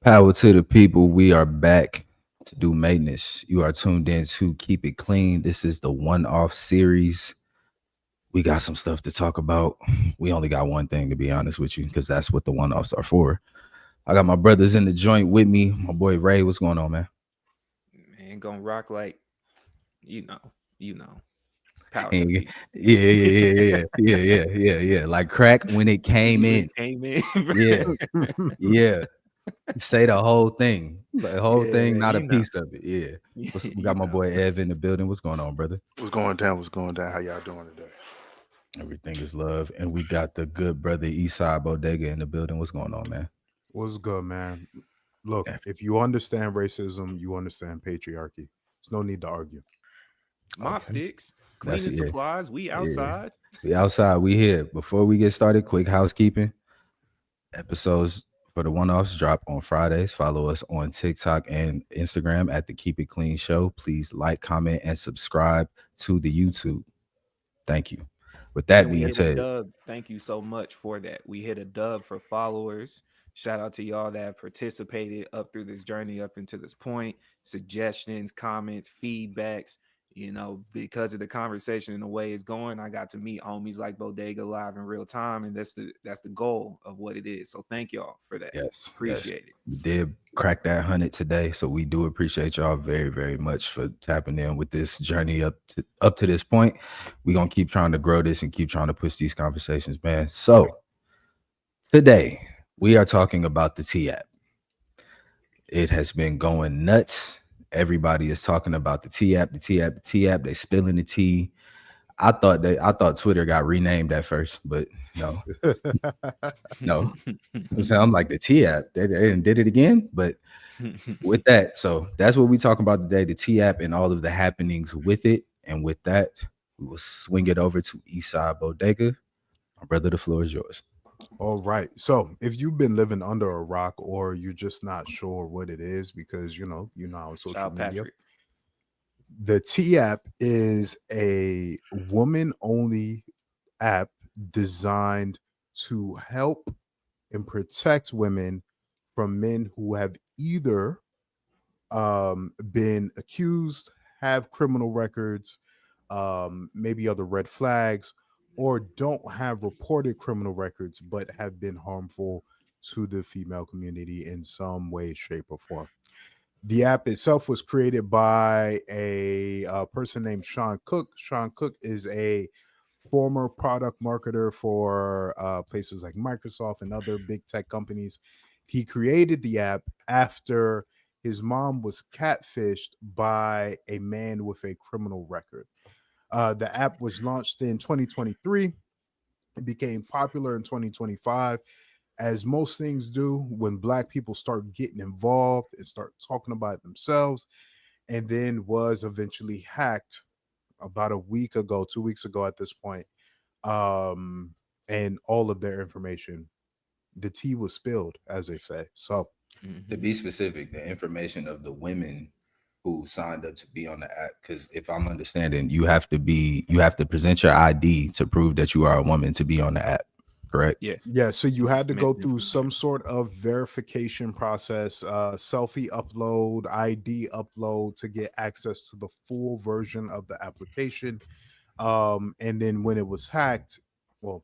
Power to the people. We are back to do maintenance. You are tuned in to Keep It Clean. This is the one-off series. We got some stuff to talk about. We only got one thing to be honest with you, because that's what the one-offs are for. I got my brothers in the joint with me. My boy Ray, what's going on, man? Man, gonna rock like you know, you know. Power to the Yeah, people. yeah, yeah, yeah, yeah, yeah, yeah, yeah. Like crack when it came You in. it came in. Yeah, yeah. Say the whole thing. The whole Yeah, thing, man, not a you know. piece of it. Yeah. We You got my know. boy Ev in the building. What's going on, brother? What's going down? What's going down? How y'all doing today? Everything is love. And we got the good brother Eastside Bodega in the building. What's going on, man? What's good, man? Look, Yeah. if you understand racism, you understand patriarchy. There's no need to argue. Mop Okay. sticks, That's cleaning it. Yeah. supplies. We Yeah. outside. We outside. We here. Before we get started, quick housekeeping. Episodes for the one-offs drop on Fridays. Follow us on TikTok and Instagram at the Keep It Clean Show. Please like, comment, and subscribe to the YouTube. Thank you. With that And we being hit a said, dub. Thank you so much for that. We hit a dub for followers. Shout out to y'all that have participated up through this journey up into this point. Suggestions, comments, feedbacks. Because of the conversation and the way it's going, I got to meet homies like Bodega live in real time, and that's the goal of what it is. So thank y'all for that. yes, yes. Appreciate it. We did crack that 100 today. So we do appreciate y'all very, very much for tapping in with this journey up to this point. We're gonna keep trying to grow this and keep trying to push these conversations, man. So today we are talking about the T app. It has been going nuts. Everybody is talking about the T app, the T app, the T app. They spilling the tea. I thought Twitter got renamed at first, but no, no. I'm like the T app. They did it again, but with that, so that's what we talking about today, the T app and all of the happenings with it. And with that, we will swing it over to Eastside Bodega. My brother, the floor is yours. All right. So, if you've been living under a rock or you're just not sure what it is because you're not on social Child media, Patrick. the T app is a woman only app designed to help and protect women from men who have either been accused, have criminal records, maybe other red flags, or don't have reported criminal records but have been harmful to the female community in some way, shape, or form. The app itself was created by a person named Sean Cook. Sean Cook is a former product marketer for places like Microsoft and other big tech companies. He created the app after his mom was catfished by a man with a criminal record. The app was launched in 2023. It became popular in 2025, as most things do when black people start getting involved and start talking about it themselves, and then was eventually hacked about a week ago, 2 weeks ago at this point. um, and all of their information, the tea was spilled, as they say. So, To Hmm. be specific, the information of the women who signed up to be on the app, because if I'm understanding, you have to present your ID to prove that you are a woman to be on the app, correct? Yeah. yeah, so you had to go Documented through some information. sort of verification process, selfie upload, ID upload to get access to the full version of the application. And then when it was hacked, well,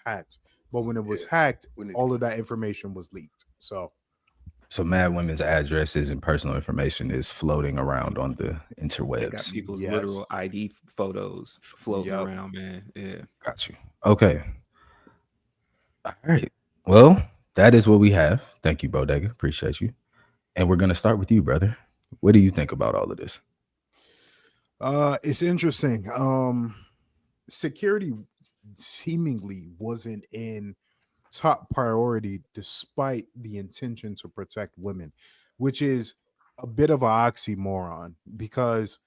hacked, but when it Yeah, was hacked, we need to all get of that information was leaked. So, So mad women's addresses and personal information is floating around on the They got interwebs. people's literal yes. ID photos floating Yep. around, man. Yeah. Got you. Okay. All right. Well, that is what we have. Thank you, Bodega. Appreciate you. And we're gonna start with you, brother. What do you think about all of this? It's interesting. Security seemingly wasn't in top priority despite the intention to protect women, which is a bit of an oxymoron because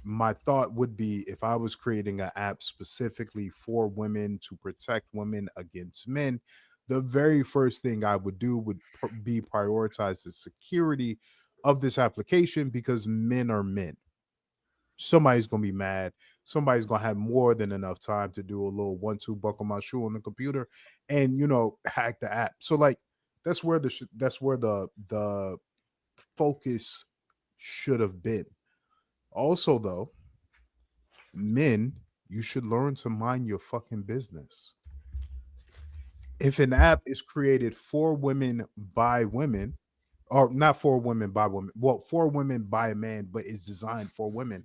my thought would be if I was creating an app specifically for women to protect women against men, the very first thing I would do would be prioritize the security of this application because men are men. Somebody's gonna be mad. Somebody's gonna have more than enough time to do a little 1-2 buckle my shoe on the computer and hack the app. So like That's where the focus should have been. Also, though, men, you should learn to mind your fucking business. If an app is created for women by women, or not for women by women, well, for women by a man, but is designed for women,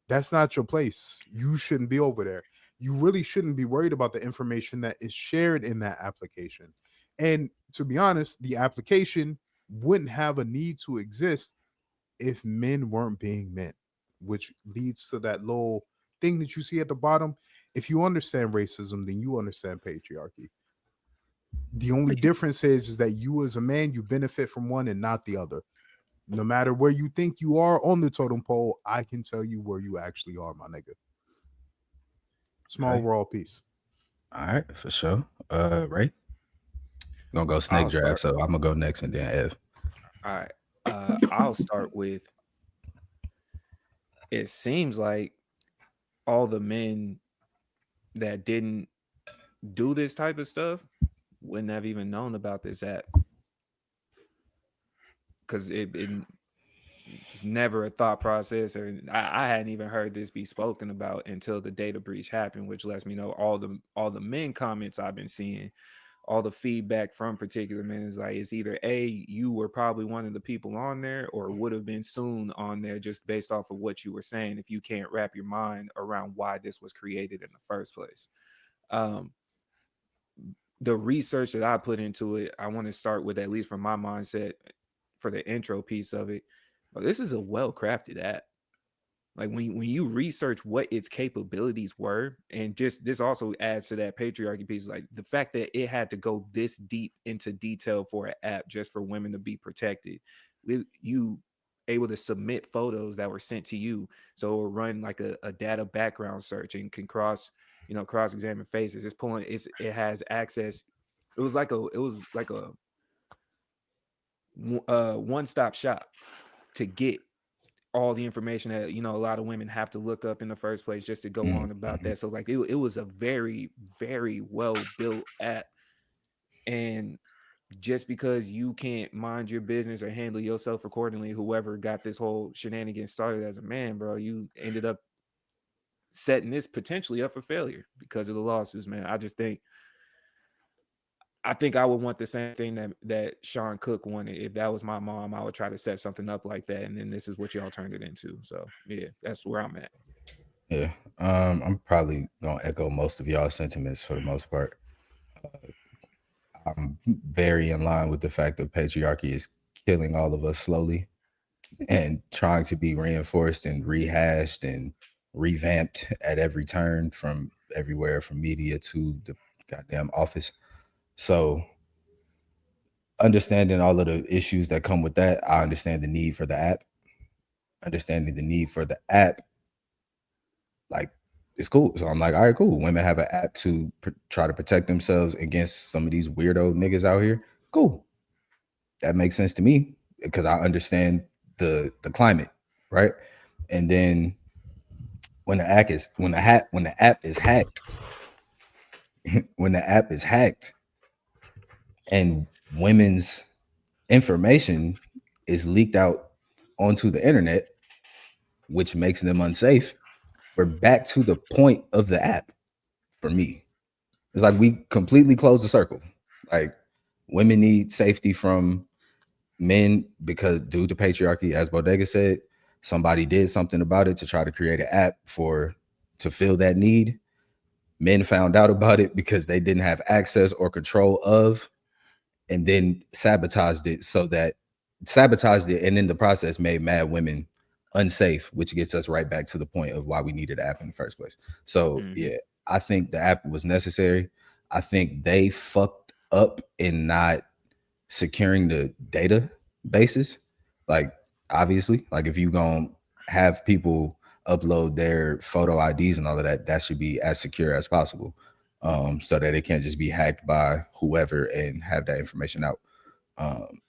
that's not your place. You shouldn't be over there. You really shouldn't be worried about the information that is shared in that application. And to be honest, the application wouldn't have a need to exist if men weren't being men, which leads to that little thing that you see at the bottom. If you understand racism, then you understand patriarchy. The only But you, difference is that you as a man, you benefit from one and not the other. No matter where you think you are on the totem pole, I can tell you where you actually are, my nigga. Small Okay. overall piece. All right, for sure. Ray, gonna go snake I'll draft, start. so I'm gonna go next and then Ev. All right. I'll start with. It seems like all the men that didn't do this type of stuff wouldn't have even known about this app because it's never a thought process, or I hadn't even heard this be spoken about until the data breach happened, which lets me know all the men comments I've been seeing, all the feedback from particular men is like it's either A, you were probably one of the people on there, or would have been soon on there just based off of what you were saying if you can't wrap your mind around why this was created in the first place. Um, the research that I put into it, I want to start with, at least from my mindset, for the intro piece of it. But this is a well crafted app. Like when you research what its capabilities were, and just this also adds to that patriarchy piece, like the fact that it had to go this deep into detail for an app just for women to be protected. You able to submit photos that were sent to you, so it will run like a data background search and can cross examine faces. It has access. It was like a one stop shop to get all the information that a lot of women have to look up in the first place just to go on about Mm-hmm. that. So like it was a very very well built app, and just because you can't mind your business or handle yourself accordingly, whoever got this whole shenanigans started as a man, bro, you ended up setting this potentially up for failure because of the lawsuits, man. I think I would want the same thing that Sean Cook wanted. If that was my mom, I would try to set something up like that, and then this is what y'all turned it into. So yeah, that's where I'm at. Yeah. I'm probably gonna echo most of y'all's sentiments for the most part. I'm very in line with the fact that patriarchy is killing all of us slowly and trying to be reinforced and rehashed and revamped at every turn from everywhere from media to the goddamn office. So understanding all of the issues that come with that, I understand the need for the app. Understanding the need for the app, like, it's cool. So I'm like, all right, cool. Women have an app to try to protect themselves against some of these weirdo niggas out here. Cool. That makes sense to me because I understand the climate, right? And then when the app is hacked, when the app is hacked and women's information is leaked out onto the internet, which makes them unsafe, we're back to the point of the app for me. It's like we completely close the circle. Like women need safety from men because due to patriarchy, as Bodega said, somebody did something about it to try to create an app to fill that need. Men found out about it because they didn't have access or control of, and then sabotaged it, and in the process made mad women unsafe, which gets us right back to the point of why we needed an app in the first place. So Mm-hmm. yeah, I think the app was necessary. I think they fucked up in not securing the data bases. Like obviously, like if you gonna have people upload their photo IDs and all of that, that should be as secure as possible. So that it can't just be hacked by whoever and have that information out.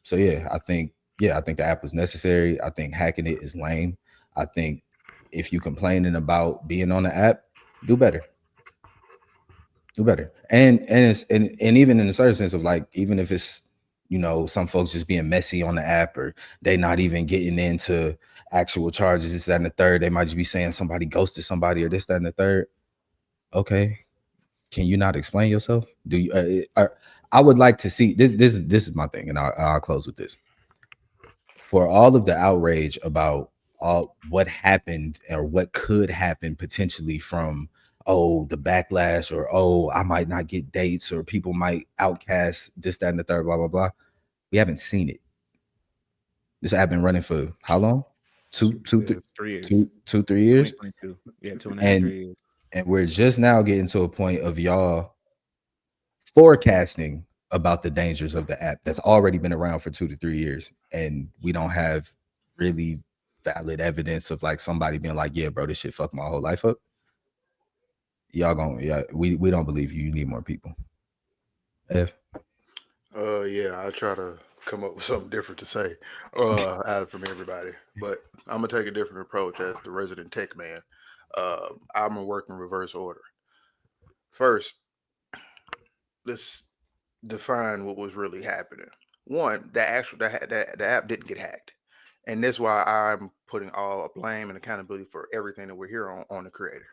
So I think the app was necessary. I think hacking it is lame. I think if you complaining about being on the app, do better. Do better. And even in a certain sense of like, even if it's some folks just being messy on the app, or they not even getting into actual charges, this, that, and the third. They might just be saying somebody ghosted somebody or this, that, and the third. Okay. Can you not explain yourself? Do you? I would like to see this. This is my thing, and I'll close with this. For all of the outrage about all what happened or what could happen potentially from the backlash, or I might not get dates, or people might outcast this, that, and the third, blah blah blah. We haven't seen it. This app been running for how long? Two, two, Yeah. 3 years. 2, 3 years, 2022. Yeah, 2.5, and 3 years. we're just now getting to a point of y'all forecasting about the dangers of the app that's already been around for 2 to 3 years, and we don't have really valid evidence of like somebody being like, yeah, bro, this shit fucked my whole life up. Y'all gonna, yeah, we don't believe you. You need more people. F. Yeah, I try to come up with something different to say, out from everybody, but I'm gonna take a different approach as the resident tech man. I'm gonna work in reverse order. First, let's define what was really happening. One, the app didn't get hacked, and that's why I'm putting all blame and accountability for everything that we're here on the creator,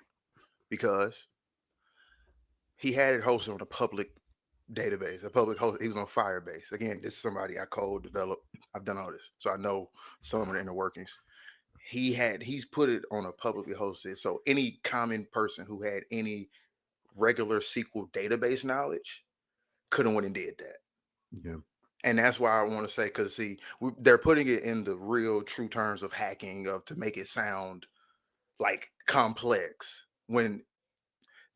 because he had it hosted on a public database, a public host. He was on Firebase. Again, this is somebody I code developed. I've done all this, so I know some of the inner workings. He's put it on a publicly hosted, so any common person who had any regular SQL database knowledge could have went and did that. Yeah. And that's why I want to say, because see, they're putting it in the real true terms of hacking, of to make it sound like complex, when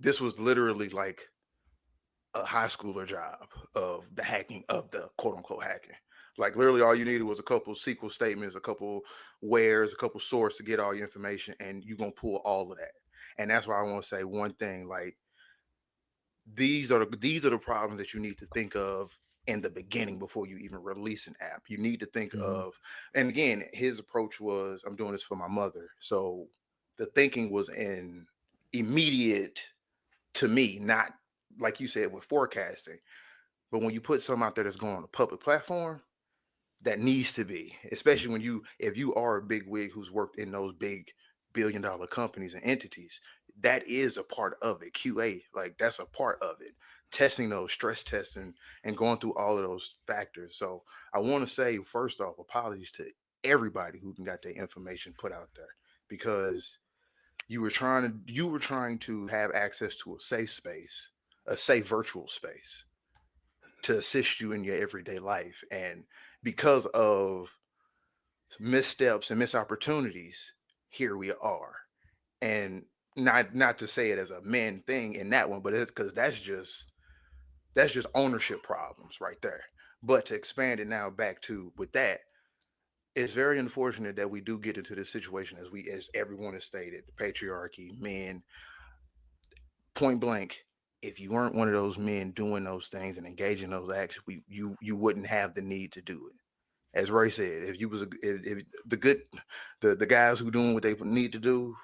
this was literally like a high schooler job of the hacking, of the quote unquote hacking. Like literally all you needed was a couple SQL statements, a couple wheres, a couple source to get all your information, and you're gonna pull all of that. And that's why I want to say one thing, like these are the problems that you need to think of in the beginning before you even release an app. You need to think Mhm. of, and again, his approach was, I'm doing this for my mother. So the thinking was in immediate to me, not like you said with forecasting. But when you put something out there that's going on a public platform, that needs to be, especially when if you are a big wig who's worked in those big billion-dollar companies and entities, that is a part of it. QA, like that's a part of it. Testing those, stress testing, and going through all of those factors. So I want to say, first off, apologies to everybody who got their information put out there, because you were trying to have access to a safe space, a safe virtual space, to assist you in your everyday life. And because of missteps and missed opportunities, here we are. And not to say it as a men thing in that one, but it's because that's just ownership problems right there. But to expand it now back to with that, it's very unfortunate that we do get into this situation, as everyone has stated, patriarchy, men, point blank. If you weren't one of those men doing those things and engaging those acts, you wouldn't have the need to do it. As Ray said, if you was if the good the guys who doing what they need to do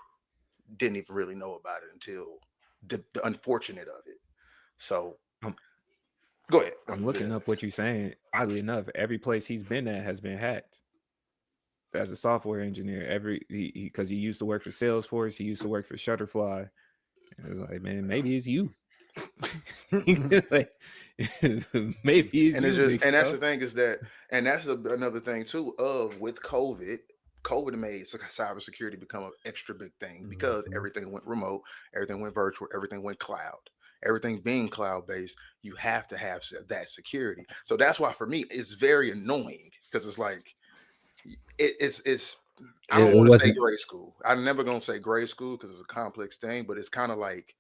didn't even really know about it until the unfortunate of it. So I'm, go ahead. I'm looking up what you're saying. Oddly enough, every place he's been at has been hacked. As a software engineer, every because he used to work for Salesforce, he used to work for Shutterfly. And it was like, man, maybe it's you. Like, maybe it's And it's you, just, big and that's bro. the thing is that, and that's another thing too, of with COVID made cybersecurity become an extra big thing, because Mhm. everything went remote, everything went virtual, everything went cloud. Everything being cloud based, you have to have that security. So that's why for me it's very annoying, because it's like it's I It, don't it want to say wasn't. grade school. I'm never gonna say grade school because it's a complex thing, but it's kind of like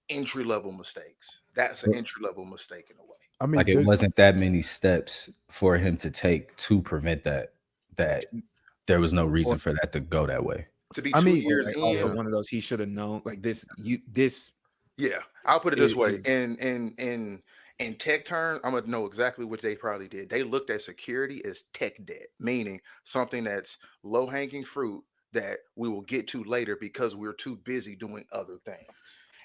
entry level mistakes. That's an entry level mistake in a way. I Like mean, it wasn't that many steps for him to take to prevent that. That there was no Or reason for that to go that way. To be I two mean, or years like also in, yeah. one of those he should have known. Like this yeah, I'll put it this way. is In tech terms, I'm gonna know exactly what they probably did. They looked at security as tech debt, meaning something that's low hanging fruit that we will get to later because we're too busy doing other things.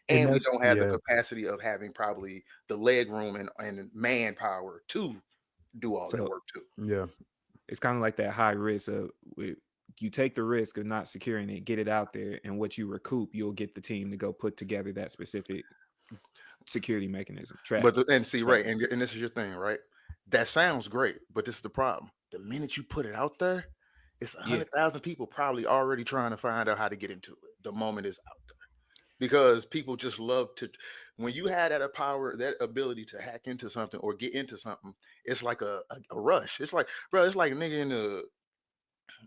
And And we that's don't have the yeah. capacity of having probably the leg room and manpower to do all that So work too. Yeah. it's kind of like that high risk of you take the risk of not securing it, get it out there, and what you recoup, you'll get the team to go put together that specific security mechanism, trap But and see, right, strategy. and this is your thing, right? That sounds great, but this is the problem. The minute you put it out there, it's a Yeah, 100,000 people probably already trying to find out how to get into it. The moment it's out there, because people just love to. When you had that power, that ability to hack into something or get into something, it's like a rush. It's like, bro, it's like a nigga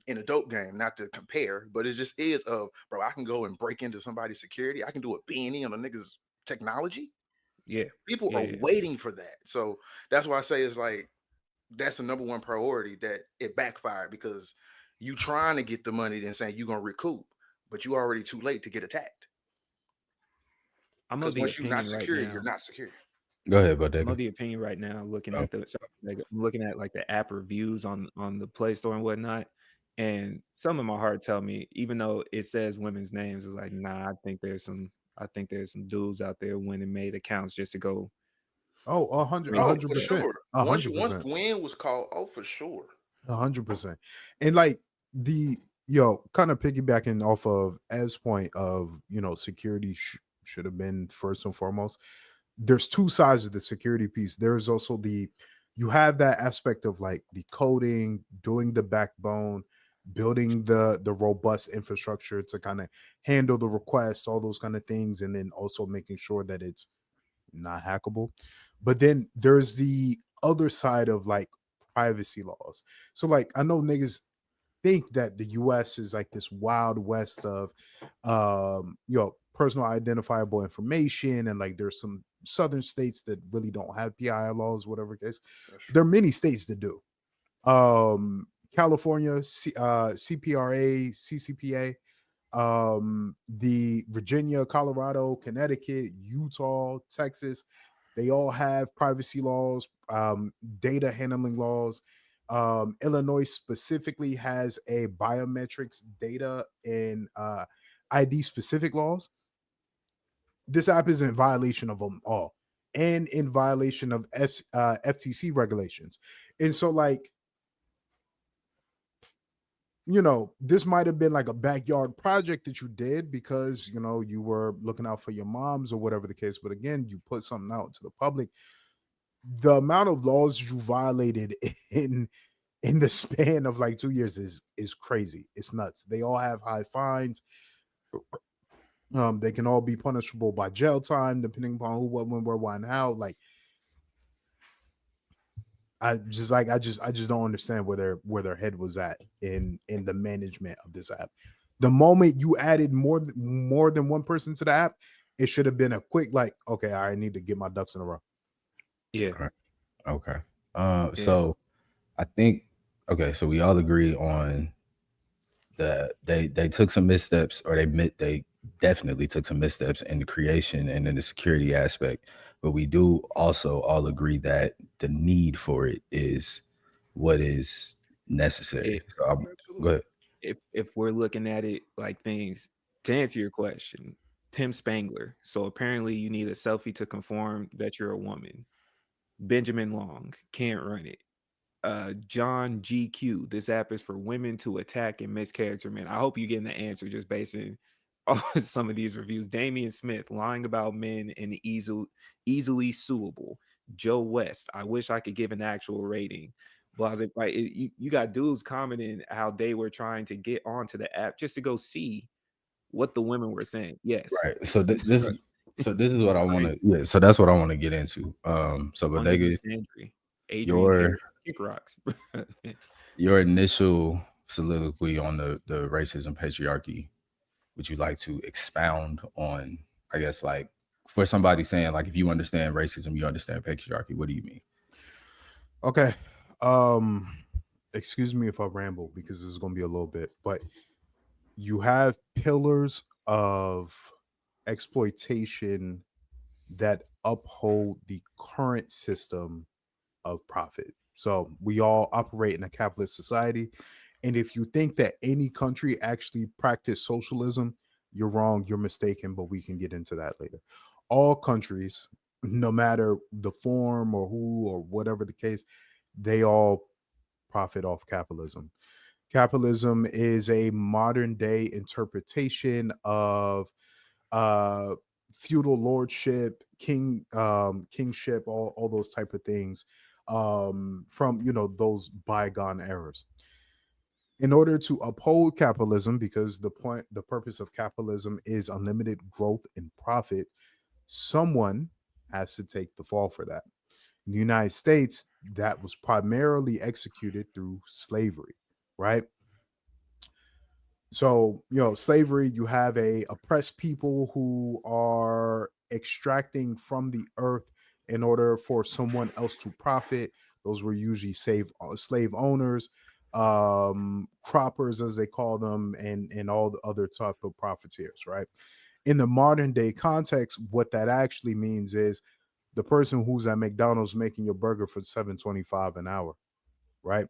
in a dope game. Not to compare, but it just is of, bro. I can go and break into somebody's security. I can do a beanie on a nigga's technology. yeah, People yeah, are yeah. waiting for that. So that's why I say it's like that's the number one priority that it backfired because you trying to get the money then saying you're gonna recoup, but you already too late to get attacked. I'm of Because the once you're not opinion right secure, you're now. not secure. Go ahead, I'm of Bodega. the opinion right now, looking Oh, at the sorry, like, I'm looking at like the app reviews on the Play Store and whatnot, and some of my heart tell me, even though it says women's names, it's like, nah, I think there's some dudes out there when and made accounts just to go Oh, a hundred, a bring Oh, hundred for the percent, sure. a hundred Once percent, win was called, oh for sure. 100%. And like the kind of piggybacking off of Ev's point of security should have been first and foremost. There's two sides of the security piece. There's also you have that aspect of like the coding, doing the backbone, building the robust infrastructure to kind of handle the requests, all those kind of things, and then also making sure that it's not hackable. But then there's the other side of like privacy laws. So like I know niggas think that the US is like this wild west of personal identifiable information, and like there's some southern states that really don't have PII laws, whatever case. That's There true. are many states that do. California, CPRA, CCPA, the Virginia, Colorado, Connecticut, Utah, Texas, they all have privacy laws, data handling laws. Illinois specifically has a biometrics data and ID specific laws. This app is in violation of them all and in violation of FTC regulations. And so like this might have been like a backyard project that you did because you were looking out for your moms or whatever the case. But again, you put something out to the public. The amount of laws you violated in the span of like 2 years is crazy. It's nuts. They all have high fines. They can all be punishable by jail time, depending upon who, what, when, where, why, and how. Like I just don't understand where their head was at in the management of this app. The moment you added more than one person to the app, it should have been a quick like, okay, I need to get my ducks in a row. yeah, okay. Okay. yeah, So I think okay, so we all agree on they took some missteps, or they definitely took some missteps in the creation and in the security aspect. But we do also all agree that the need for it is what is necessary. it, So go Absolutely. ahead. if we're looking at it like things, to answer your question, Tim Spangler. So apparently you need a selfie to confirm that you're a woman. Benjamin Long can't run it. John GQ. This app is for women to attack and mischaracter men. I hope you're getting the answer just based on some of these reviews. Damian Smith lying about men and easily suable. Joe West. I wish I could give an actual rating. But I was like, you got dudes commenting how they were trying to get onto the app just to go see what the women were saying. Yes, Right. So this is what I want crazy. to, yeah, so that's what I want to get into. So Tony Bodega, DeSandre, Adrian your Kick Rocks. your initial soliloquy on the racism patriarchy, would you like to expound on, I guess, like for somebody saying like if you understand racism, you understand patriarchy, what do you mean? Okay. Um Excuse me if I ramble because this is going to be a little bit, but you have pillars of exploitation that uphold the current system of profit. So we all operate in a capitalist society. And if you think that any country actually practice socialism, you're wrong, you're mistaken, but we can get into that later. All countries, no matter the form or who or whatever the case, They all profit off capitalism. Capitalism is a modern day interpretation of uh feudal lordship, kingship, all those type of things, from those bygone eras. In order to uphold capitalism, because the purpose of capitalism is unlimited growth and profit, someone has to take the fall for that. In the United States, that was primarily executed through slavery, right? So, slavery, you have a oppressed people who are extracting from the earth in order for someone else to profit. Those were usually slave owners, croppers as they call them, and all the other type of profiteers, right? In the modern day context, what that actually means is the person who's at McDonald's making your burger for 7.25 an hour, right?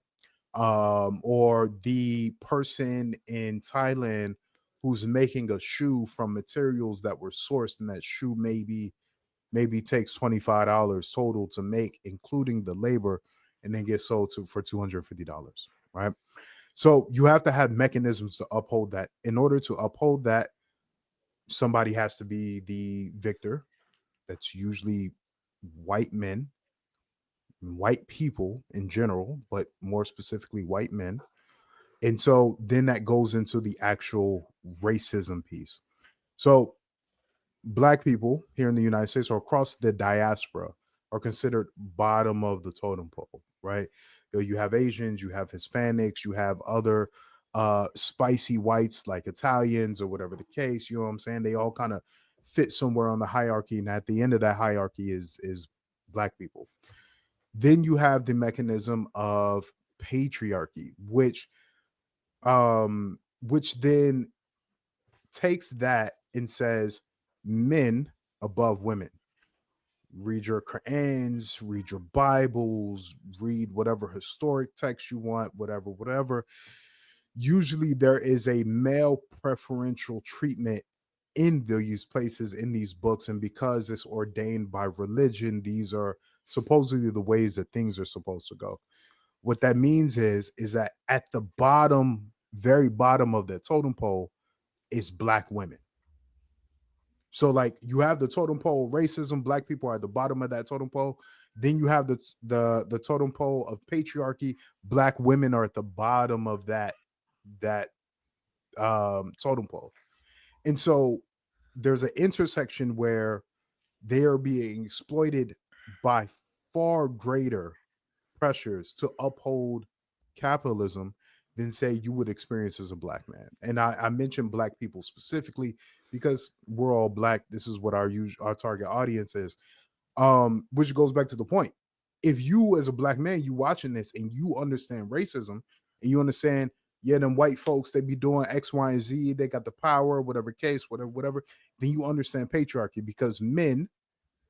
Or the person in Thailand who's making a shoe from materials that were sourced, and that shoe maybe takes $25 total to make, including the labor, and then get sold for $250, right? So you have to have mechanisms to uphold that. In order to uphold that, somebody has to be the victor. That's usually white men, white people in general, but more specifically white men. And so then that goes into the actual racism piece. So black people here in the United States or across the diaspora are considered bottom of the totem pole, right? You have Asians, you have Hispanics, you have other spicy whites like Italians or whatever the case. You know what I'm saying? They all kind of fit somewhere on the hierarchy, and at the end of that hierarchy is black people. Then you have the mechanism of patriarchy, which then takes that and says men above women. Read your Qurans, read your Bibles, read whatever historic text you want, whatever. Usually there is a male preferential treatment in these places, in these books, and because it's ordained by religion, these are supposedly the ways that things are supposed to go. What that means is that at the bottom, very bottom of the totem pole is black women. So like you have the totem pole racism, black people are at the bottom of that totem pole. Then you have the totem pole of patriarchy, black women are at the bottom of that totem pole. And so there's an intersection where they are being exploited by far greater pressures to uphold capitalism than say you would experience as a black man. And I mentioned black people specifically because we're all black. This is what our target audience is. Which goes back to the point. If you as a black man, you watching this and you understand racism and you understand, yeah, them white folks, they be doing X, Y, and Z, they got the power, whatever case, whatever, then you understand patriarchy because men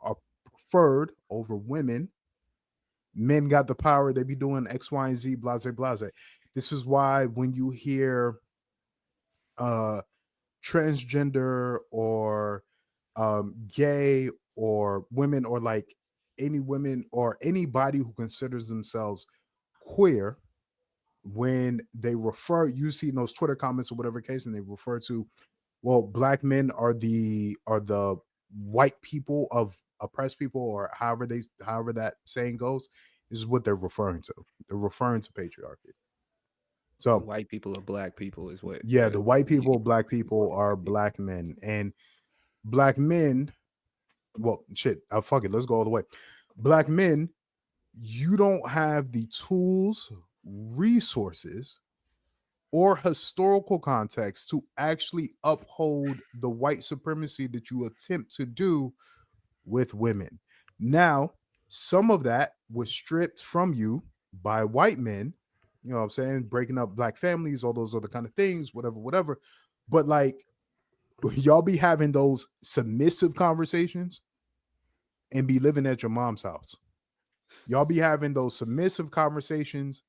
are preferred over women. Men got the power, they be doing X, Y, and Z, blase, blase. This is why when you hear uh transgender or gay or women or like any women or anybody who considers themselves queer, when they refer, you see in those Twitter comments or whatever case, and they refer to, well, black men are the white people of oppressed people, or however that saying goes, is what they're referring to. They're referring to patriarchy. The So white people of black people is what yeah, the white you people, get black for people are black people. black men, and black men. Well, shit, fuck it. Let's go all the way. Black men, you don't have the tools, resources, or historical context to actually uphold the white supremacy that you attempt to do with women. Now, some of that was stripped from you by white men, you know what I'm saying? Breaking up black families, all those other kind of things, whatever. But like, y'all be having those submissive conversations and be living at your mom's house. Y'all be having those submissive conversations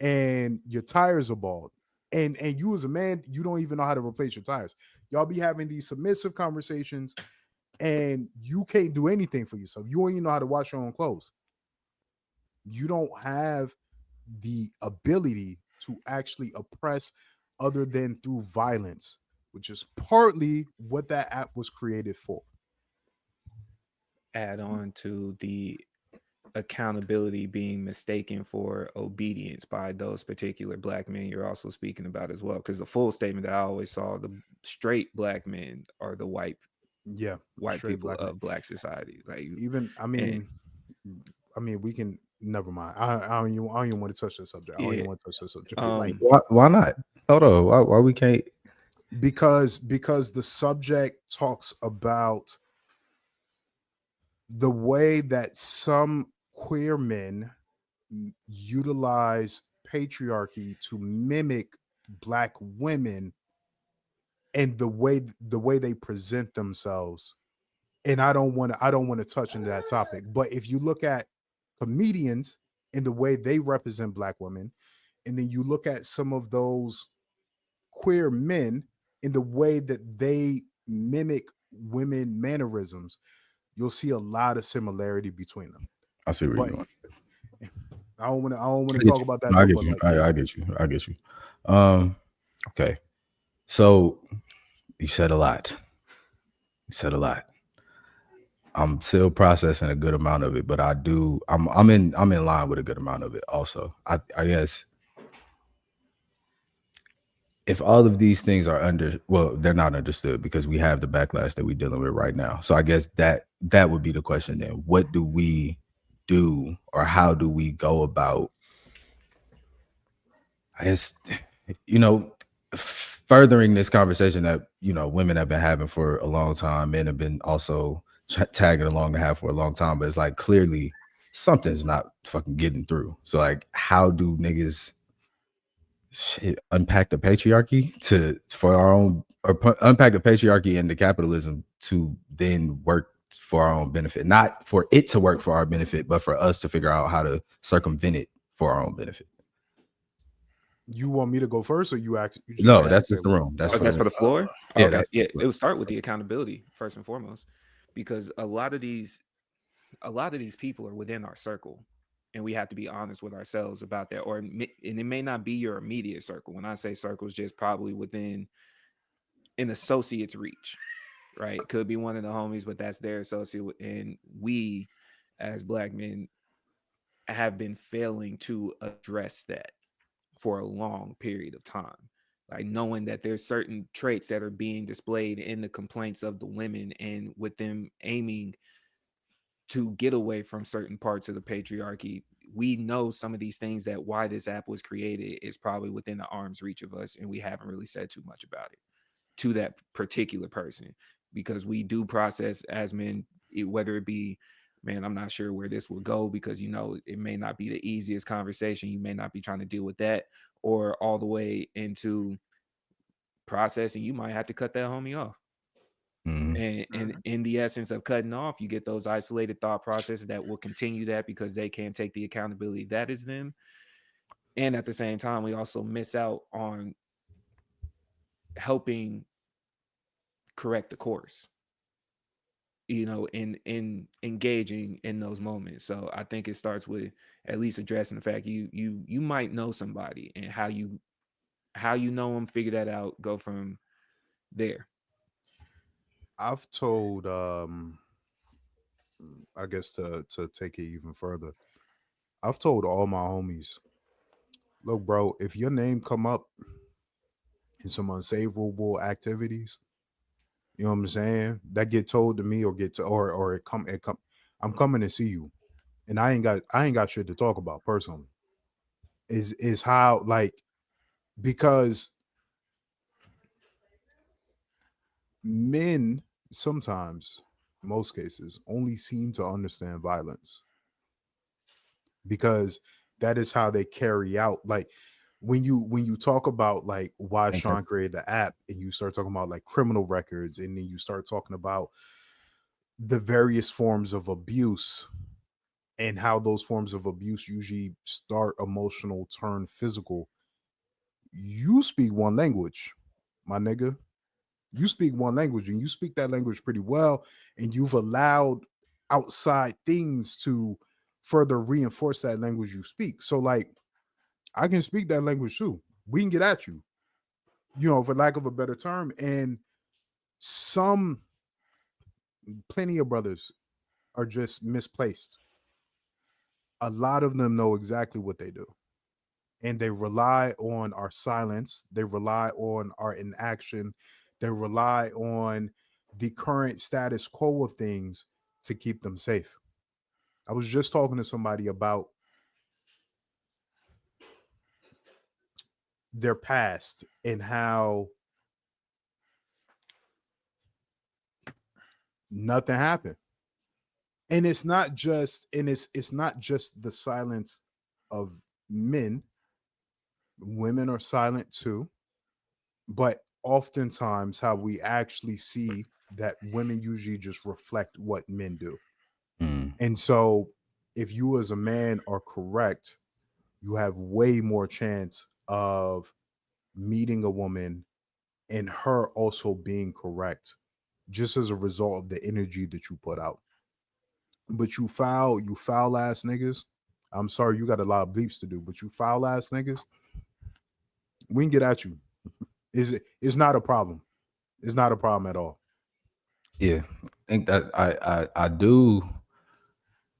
and your tires are bald. And you as a man, you don't even know how to replace your tires. Y'all be having these submissive conversations and you can't do anything for yourself. You don't even know how to wash your own clothes. You don't have the ability to actually oppress other than through violence, which is partly what that app was created for. Add on to the accountability being mistaken for obedience by those particular black men you're also speaking about as well. Because the full statement that I always saw, the straight black men are the Yeah, white straight people black man. of black society. Like, Even and I mean, we can never mind. I don't even want to touch that subject. I don't yeah, even want to touch that subject right um, Why not? Hold on. Why we can't? because the subject talks about the way that some queer men utilize patriarchy to mimic black women and the way they present themselves. And I don't want to touch into that topic, but if you look at comedians and the way they represent black women, and then you look at some of those queer men in the way that they mimic women mannerisms, you'll see a lot of similarity between them. I see where you're But going. I don't want to I get talk you. about No, that I though. get But you. like, yeah, I get you. I get you. Um. Okay. So you said a lot. You said a lot. I'm still processing a good amount of it, but I do. I'm in line with a good amount of it. Also, I guess if all of these things are well, they're not understood because we have the backlash that we're dealing with right now. So I guess that would be the question then. What do we do, or how do we go about, I guess, you know, furthering this conversation that, women have been having for a long time, men have been also tagging along to have for a long time, but it's like clearly something's not fucking getting through. So like, how do niggas unpack the patriarchy to for our own, or unpack the patriarchy and the capitalism to then work for our own benefit, not for it to work for our benefit, but for us to figure out how to circumvent it for our own benefit. you want me to go first, or you just No, asked that's me to just the say room. That's oh, for the that's room. for the floor. Yeah, Okay, that's yeah, it would start with the accountability first and foremost, because a lot of these people are within our circle, and we have to be honest with ourselves about that. And it may not be your immediate circle. When I say circles, just probably within an associate's reach, right? Could be one of the homies, but that's their associate. And we, as black men, have been failing to address that for a long period of time. Like knowing that there's certain traits that are being displayed in the complaints of the women, and with them aiming to get away from certain parts of the patriarchy, we know some of these things, that why this app was created is probably within the arm's reach of us, and we haven't really said too much about it to that particular person, because we do process as men, whether it be, man, I'm not sure where this will go, because it may not be the easiest conversation, you may not be trying to deal with that, or all the way into processing, you might have to cut that homie off. Mhm. And in the essence of cutting off, you get those isolated thought processes that will continue that, because they can't take the accountability that is them. And at the same time, we also miss out on helping correct the course, in engaging in those moments. So I think it starts with at least addressing the fact you might know somebody, and how you know them, figure that out, go from there. I've told I guess to take it even further, I've told all my homies, look, bro, if your name come up in some unsavourable activities, you know what I'm saying, that get told to me, or get to or it come, I'm coming to see you, and I ain't got shit to talk about personally. Is how, like, because men sometimes, most cases, only seem to understand violence because that is how they carry out, like, when you talk about like why Okay. Sean created the app, and you start talking about like criminal records, and then you start talking about the various forms of abuse, and how those forms of abuse usually start emotional, turn physical. You speak one language, my nigga. You speak one language, and you speak that language pretty well, and you've allowed outside things to further reinforce that language you speak. So like I can speak that language too. We can get at you, for lack of a better term. And some plenty of brothers are just misplaced. A lot of them know exactly what they do. And they rely on our silence. They rely on our inaction. They rely on the current status quo of things to keep them safe. I was just talking to somebody about their past and how nothing happened. And it's not just the silence of men. Women are silent too, but oftentimes how we actually see that women usually just reflect what men do. Mm. And so if you as a man are correct, you have way more chance of meeting a woman and her also being correct just as a result of the energy that you put out. But you foul ass niggas. I'm sorry, you got a lot of bleeps to do, but you foul ass niggas, we can get at you. It's not a problem. It's not a problem at all. Yeah, I think that I do.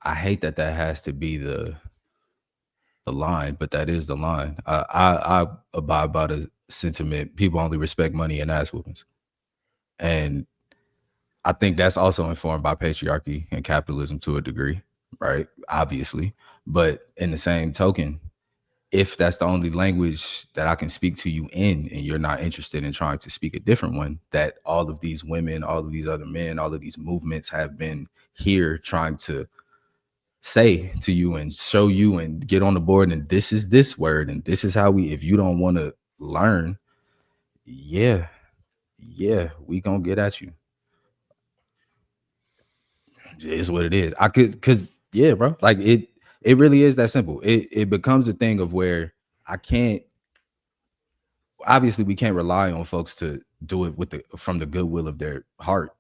I hate that that has to be the line, but that is the line. I abide by the sentiment: people only respect money and ass whoopings, and I think that's also informed by patriarchy and capitalism to a degree, right? Obviously, but in the same token, if that's the only language that I can speak to you in, and you're not interested in trying to speak a different one, that all of these women, all of these other men, all of these movements have been here trying to say to you and show you and get on the board, and this is this word, and this is how we, if you don't want to learn, yeah, yeah, we gonna get at you. It is what it is. I could, because yeah, bro, like it really is that simple. It becomes a thing of where I can't, obviously we can't rely on folks to do it with the from the goodwill of their heart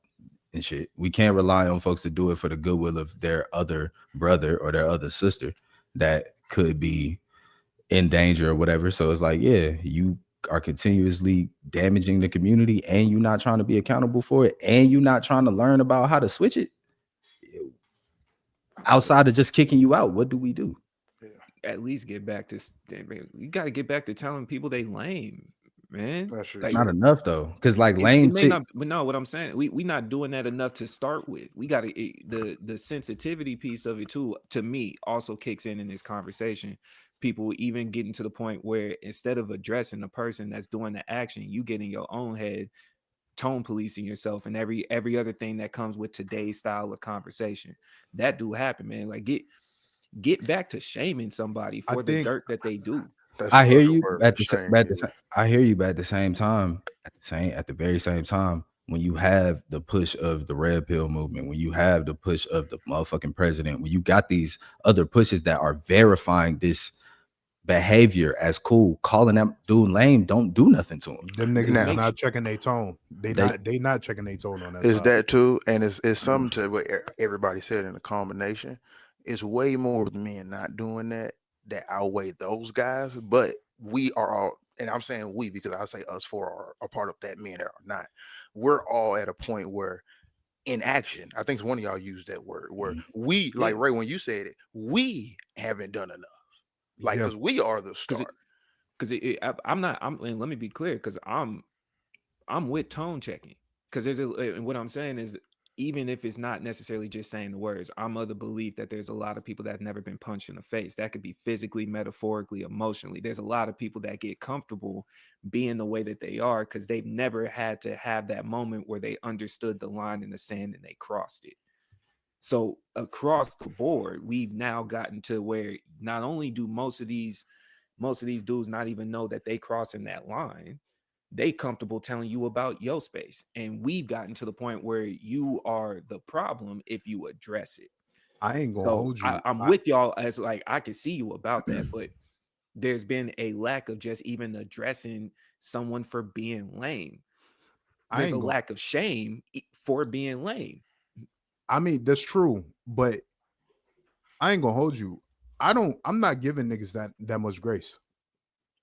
and shit. We can't rely on folks to do it for the goodwill of their other brother or their other sister that could be in danger or whatever. So it's like, yeah, you are continuously damaging the community and you're not trying to be accountable for it and you're not trying to learn about how to switch it outside of just kicking you out. What do we do? Yeah, At least get back to you got to get back to telling people they lame, man. that's It's Like not respectful. enough though, because like it lame may chick. not, but no, what I'm saying, we not doing that enough to start with. We got to the sensitivity piece of it too. To me, also kicks in this conversation. People even getting to the point where instead of addressing the person that's doing the action, you get in your own head, tone policing yourself, and every other thing that comes with today's style of conversation. That do happen, man. Like get back to shaming somebody I for the think dirt that they do. That's a I hear perfect you word at for the shame. Yeah, I hear you, but at the same time, at the very same time, when you have the push of the red pill movement, when you have the push of the motherfucking president, when you got these other pushes that are verifying this behavior as cool, calling that dude lame, don't do nothing to him. them Just niggas is now make not checking their tone. They They not checking their tone on that is side. that too, and it's something to what everybody said in the combination. It's way more of the men not doing that that outweigh those guys, but we are all, and I'm saying we because I say us four are a part of that men that are not. We're all at a point where in action, I think one of y'all used that word where we, like yeah, Ray, when you said it, we haven't done enough. Like, Yeah. because we are the because start. I'm not. And let me be clear, because I'm with tone checking, because and what I'm saying is, even if it's not necessarily just saying the words, I'm of the belief that there's a lot of people that have never been punched in the face. That could be physically, metaphorically, emotionally. There's a lot of people that get comfortable being the way that they are because they've never had to have that moment where they understood the line in the sand and they crossed it. So across the board, we've now gotten to where not only do most of these dudes not even know that they crossing that line, they comfortable telling you about your space. And we've gotten to the point where you are the problem if you address it. I ain't gonna So hold you. I'm with y'all, as like I can see you about that, but there's been a lack of just even addressing someone for being lame. I There's a ain't gonna. lack of shame for being lame. I mean, that's true, but I ain't gonna hold you. I'm not giving niggas that much grace.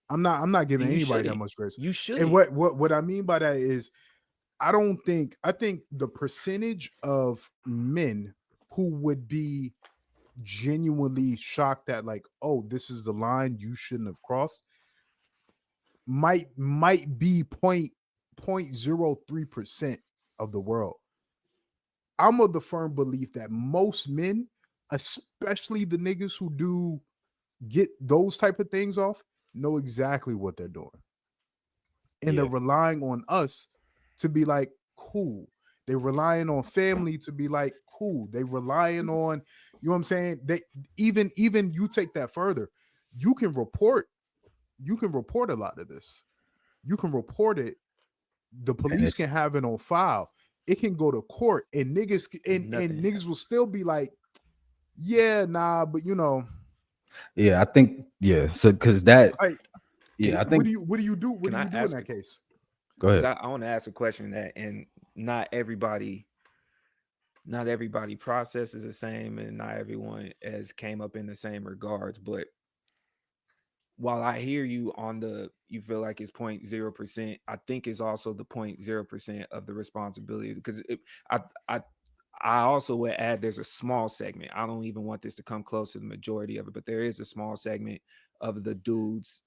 I'm not giving And you anybody that shouldn't. much grace. You And shouldn't. what I mean by that is I think the percentage of men who would be genuinely shocked that, like, oh, this is the line you shouldn't have crossed, might be 0.03% of the world. I'm of the firm belief that most men, especially the niggas who do get those type of things off, know exactly what they're doing. And they're Yeah. relying on us to be like, cool. They're relying on family to be like, cool. They relying on, you know what I'm saying? They even you take that further. You can report, you can report a lot of this. You can report it. The And police it's can have it on file. It can go to court, and niggas and Nothing niggas will happens. still be like, yeah, nah, but yeah, I think yeah. So because that like, yeah, I what think do you what do you do? What Can do I you do in ask? that case? go Because ahead. I want to ask a question that, and not everybody processes the same, and not everyone has came up in the same regards. But while I hear you on you feel like it's 0.0%, I think it's also the 0.0% of the responsibility. Because I, I, I also would add there's a small segment. I don't even want this to come close to the majority of it, but there is a small segment of the dudes.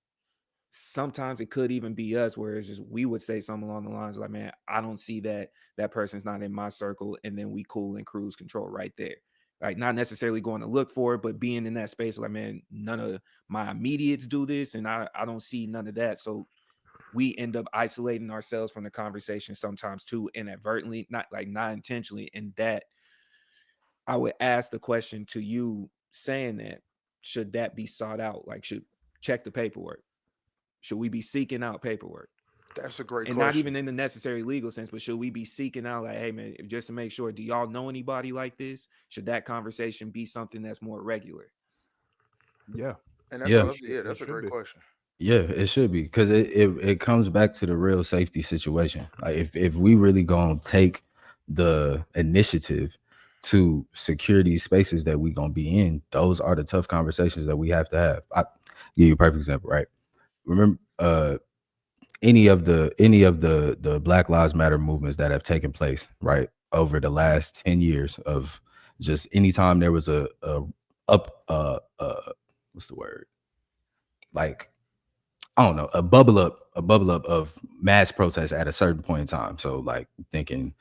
Sometimes it could even be us, where it's just we would say something along the lines like, "Man, I don't see that person's not in my circle," and then we cool and cruise control right there. Like, not necessarily going to look for it, but being in that space, like, man, none of my immediates do this, and I don't see none of that. So we end up isolating ourselves from the conversation sometimes too, inadvertently, not intentionally. And that I would ask the question to you, saying that, should that be sought out? Like, should check the paperwork? Should we be seeking out paperwork? That's a great And not question. even in the necessary legal sense, but should we be seeking out, like, hey man, just to make sure, do y'all know anybody like this? Should that conversation be something that's more regular? Yeah, And that's Yeah. a, yeah, it that's a should great be. question. Yeah, it should be because it comes back to the real safety situation. Like if we really gonna take the initiative to secure these spaces that we gonna be in, those are the tough conversations that we have to have. I give you a perfect example, right? Remember any of the Black Lives Matter movements that have taken place, right, over the last 10 years of just anytime there was a up what's the word? Like I don't know, a bubble up of mass protests at a certain point in time. So like thinking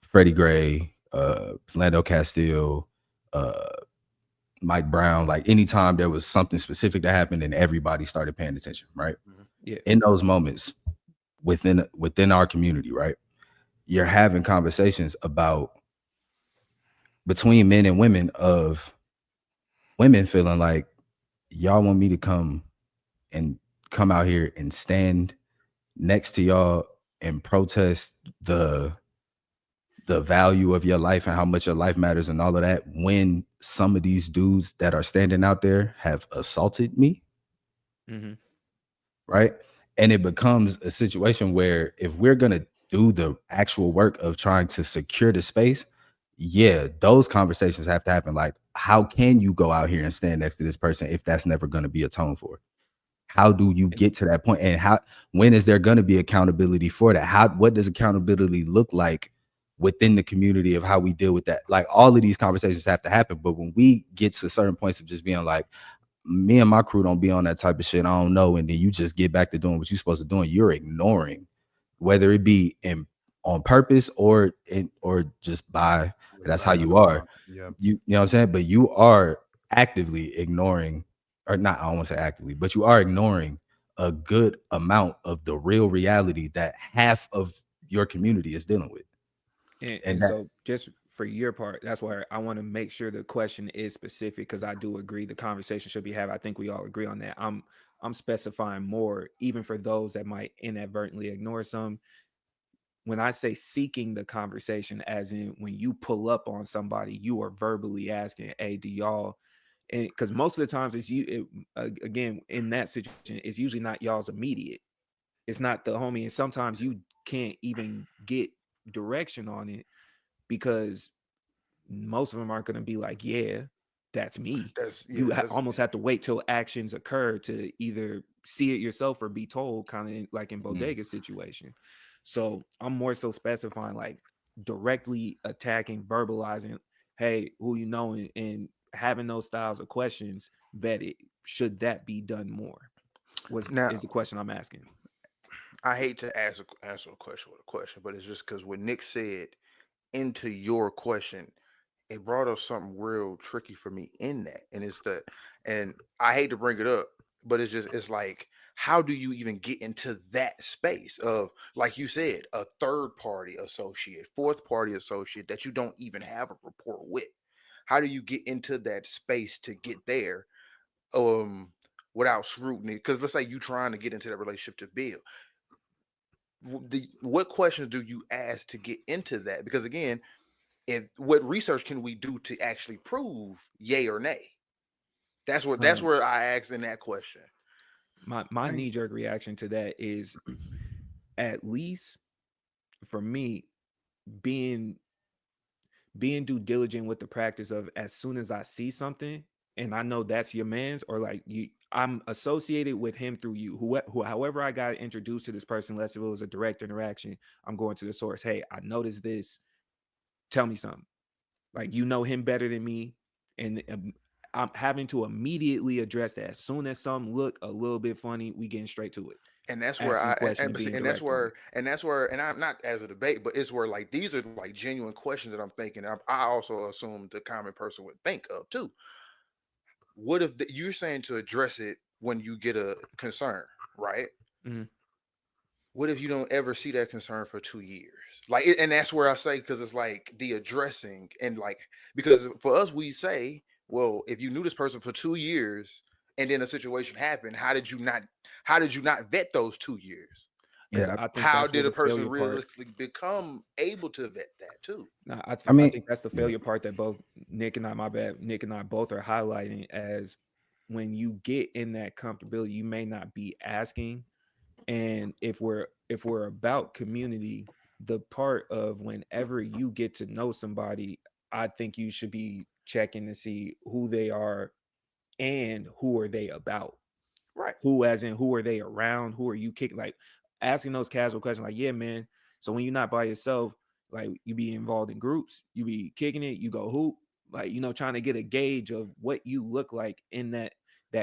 Freddie Gray, Philando Castile, uh, Mike Brown, like anytime there was something specific that happened and everybody started paying attention, right? Mhm. Yeah. In those moments within our community, right? You're having conversations about between men and women of women feeling like y'all want me to and come out here and stand next to y'all and protest the value of your life and how much your life matters and all of that when some of these dudes that are standing out there have assaulted me, Mm-hmm. right? And it becomes a situation where if we're going to do the actual work of trying to secure the space, yeah, those conversations have to happen. Like, how can you go out here and stand next to this person if that's never going to be atoned for? How do you And get to that point? And when is there going to be accountability for that? What does accountability look like within the community of how we deal with that? Like all of these conversations have to happen. But when we get to certain points of just being like, me and my crew don't be on that type of shit, I don't know. And then you just get back to doing what you're supposed to do, and you're ignoring, whether it be on purpose or just by The that's how side of you the are. block. Yeah, You know what I'm saying? But you are actively ignoring, or not, I don't want to say actively, but you are ignoring a good amount of the real reality that half of your community is dealing with. and And that so, just for your part, that's why I want to make sure the question is specific, because I do agree the conversation should be had. I think we all agree on that. I'm specifying more, even for those that might inadvertently ignore some. When I say seeking the conversation, as in when you pull up on somebody, you are verbally asking, "Hey, do y'all?" And because most of the times it's again, in that situation, it's usually not y'all's immediate. It's not the homie, and sometimes you can't even get direction on it because most of them aren't going to be like, yeah. that's me. That's yeah. You That's almost have to wait till actions occur to either see it yourself or be told, kind of like in Mm. Bodega's situation. So I'm more so specifying like directly attacking, verbalizing, hey, who you know, and having those styles of questions vetted. Should that be done more? Was now. is the question I'm asking. I hate to answer a question with a question, but it's just because what Nick said into your question, it brought up something real tricky for me in that, and it's the, and I hate to bring it up, but it's like, how do you even get into that space of, like you said, a third party associate, fourth party associate that you don't even have a rapport with? How do you get into that space to get there, um without scrutiny? Because let's say you trying to get into that relationship to build, what questions do you ask to get into that? Because again, if what research can we do to actually prove yay or nay? That's Um, where I asked in that question. my knee jerk reaction to that is, at least for me, being due diligent with the practice of, as soon as I see something and I know that's your man's, or like you, I'm associated with him through you. However I got introduced to this person, unless if it was a direct interaction, I'm going to the source. Hey, I noticed this. Tell me something. Like, you know him better than me, and I'm having to immediately address that. As soon as something look a little bit funny, we getting straight to it. And that's where Asking the question and being and that's direct on it. where and I'm not as a debate, but it's where like these are like genuine questions that I'm thinking. I also assume the common person would think of too. What if you're saying to address it when you get a concern, right? Mhm. What if you don't ever see that concern for 2 years? Like, and that's where I say, because it's like the addressing, and like, because for us, we say, well, if you knew this person for 2 years and then a situation happened, how did you not vet those 2 years? Because Yeah, I think How that's where did a the person failure part. realistically become able to vet that too? Nah, I I mean, think that's the yeah, failure part that both Nick and I, my bad, Nick and I both are highlighting as, when you get in that comfortability, you may not be asking. And if we're about community, the part of whenever you get to know somebody, I think you should be checking to see who they are and who are they about. Right. Who, as in, who are they around? Who are you kicking? Like, asking those casual questions, like, yeah, man. So when you're not by yourself, like, you be involved in groups, you be kicking it, you go hoop, like, trying to get a gauge of what you look like in that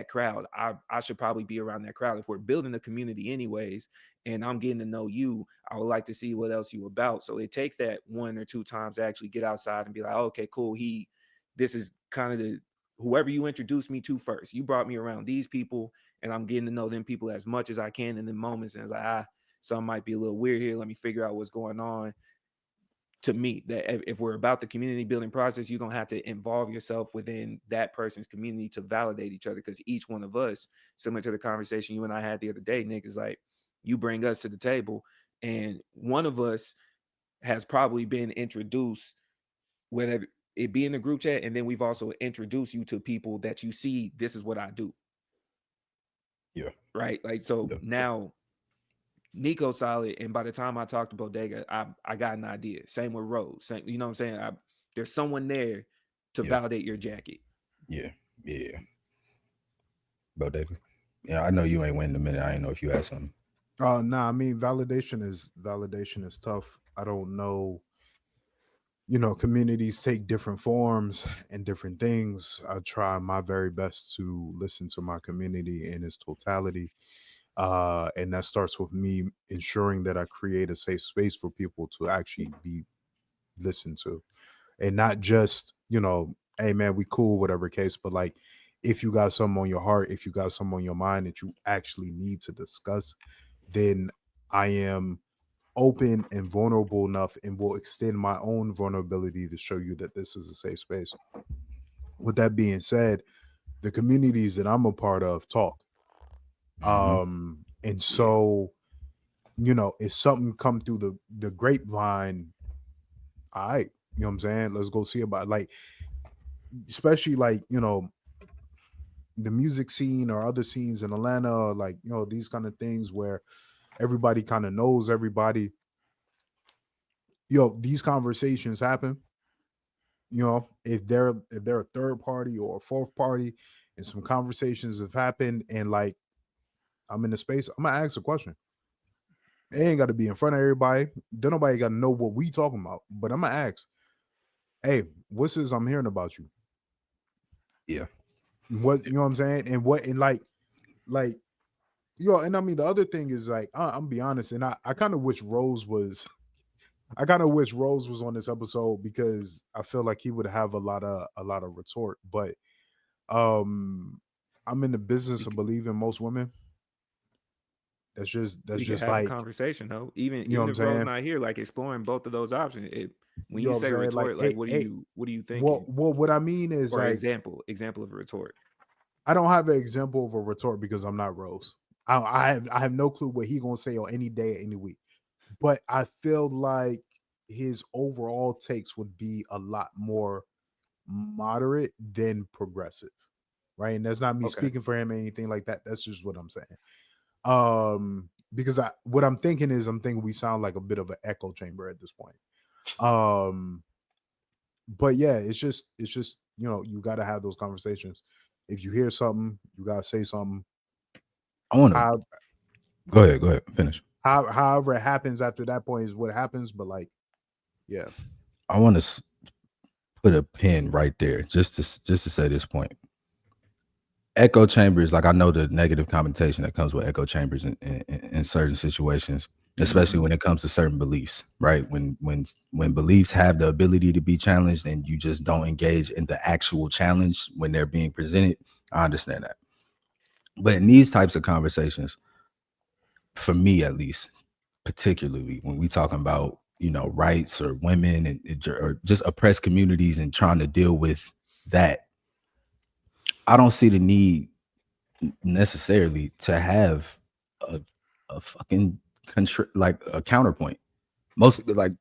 crowd. I should probably be around that crowd if we're building a community anyways, and I'm getting to know you. I would like to see what else you about. So it takes that one or two times to actually get outside and be like, oh, okay, cool. This is kind of the whoever you introduced me to first. You brought me around these people, and I'm getting to know them people as much as I can in the moments. And it's like, something might be a little weird here. Let me figure out what's going on. To me, that if we're about the community building process, you're gonna have to involve yourself within that person's community to validate each other. Because each one of us, similar to the conversation you and I had the other day, Nick, is like, you bring us to the table, and one of us has probably been introduced, whether it be in the group chat, and then we've also introduced you to people that you see. This is what I do, yeah, right? Like, so yeah, now Nico solid, and by the time I talked to Bodega, I got an idea. Same with Rose. Same, you know what I'm saying? There's someone there to yeah, validate your jacket. yeah, yeah. Bodega. Yeah, I know you ain't win in a minute. I ain't know if you had something. Nah, I mean validation is tough. I don't know. Communities take different forms and different things. I try my very best to listen to my community in its totality. And that starts with me ensuring that I create a safe space for people to actually be listened to, and not just, hey man, we cool, whatever case, but like, if you got something on your heart, if you got something on your mind that you actually need to discuss, then I am open and vulnerable enough and will extend my own vulnerability to show you that this is a safe space. With that being said, the communities that I'm a part of talk. Hmm. And Yeah. so, if something come through the grapevine, all right, you know what I'm saying? Let's go see about it. Like, especially like, the music scene or other scenes in Atlanta, or like, these kind of things where everybody kind of knows everybody. These conversations happen. if they're a third party or a fourth party, and some conversations have happened, and like I'm in the space, I'm gonna ask a question. It ain't got to be in front of everybody. Don't nobody got to know what we talking about. But I'm gonna ask, hey, what's this I'm hearing about you? Yeah. What you know what I'm saying? And what and like and I mean the other thing is like I'm be honest, and I kind of wish Rose was I kind of wish Rose was on this episode because I feel like he would have a lot of retort. But um I'm in the business We of c- believing most women. That's we could just have a like, conversation though. Even you know what even I'm if Rose saying? not here, like exploring both of those options. When You know you what I'm say saying? Like, retort, like hey, hey, what are you what thinking? what I mean is Or like example of a retort. I don't have an example of a retort because I'm not Rose. I have no clue what he gonna say on any day, any week. But I feel like his overall takes would be a lot more moderate than progressive, right? And that's not me Okay. speaking for him or anything like that. That's just what I'm saying. Because what I'm thinking is I'm thinking we sound like a bit of an echo chamber at this point. Um, but yeah, it's just you got to have those conversations. If you hear something, you gotta say something. I want to How, go ahead, finish. however it happens after that point is what happens. But like, yeah, I want to put a pin right there, just to say this point. Echo chambers, like I know the negative connotation that comes with echo chambers in certain situations, especially Mm-hmm. when it comes to certain beliefs, right? When beliefs have the ability to be challenged and you just don't engage in the actual challenge when they're being presented, I understand that. But in these types of conversations, for me at least, particularly when we talking about rights or women or just oppressed communities and trying to deal with that, I don't see the need necessarily to have a fucking like a counterpoint. Most like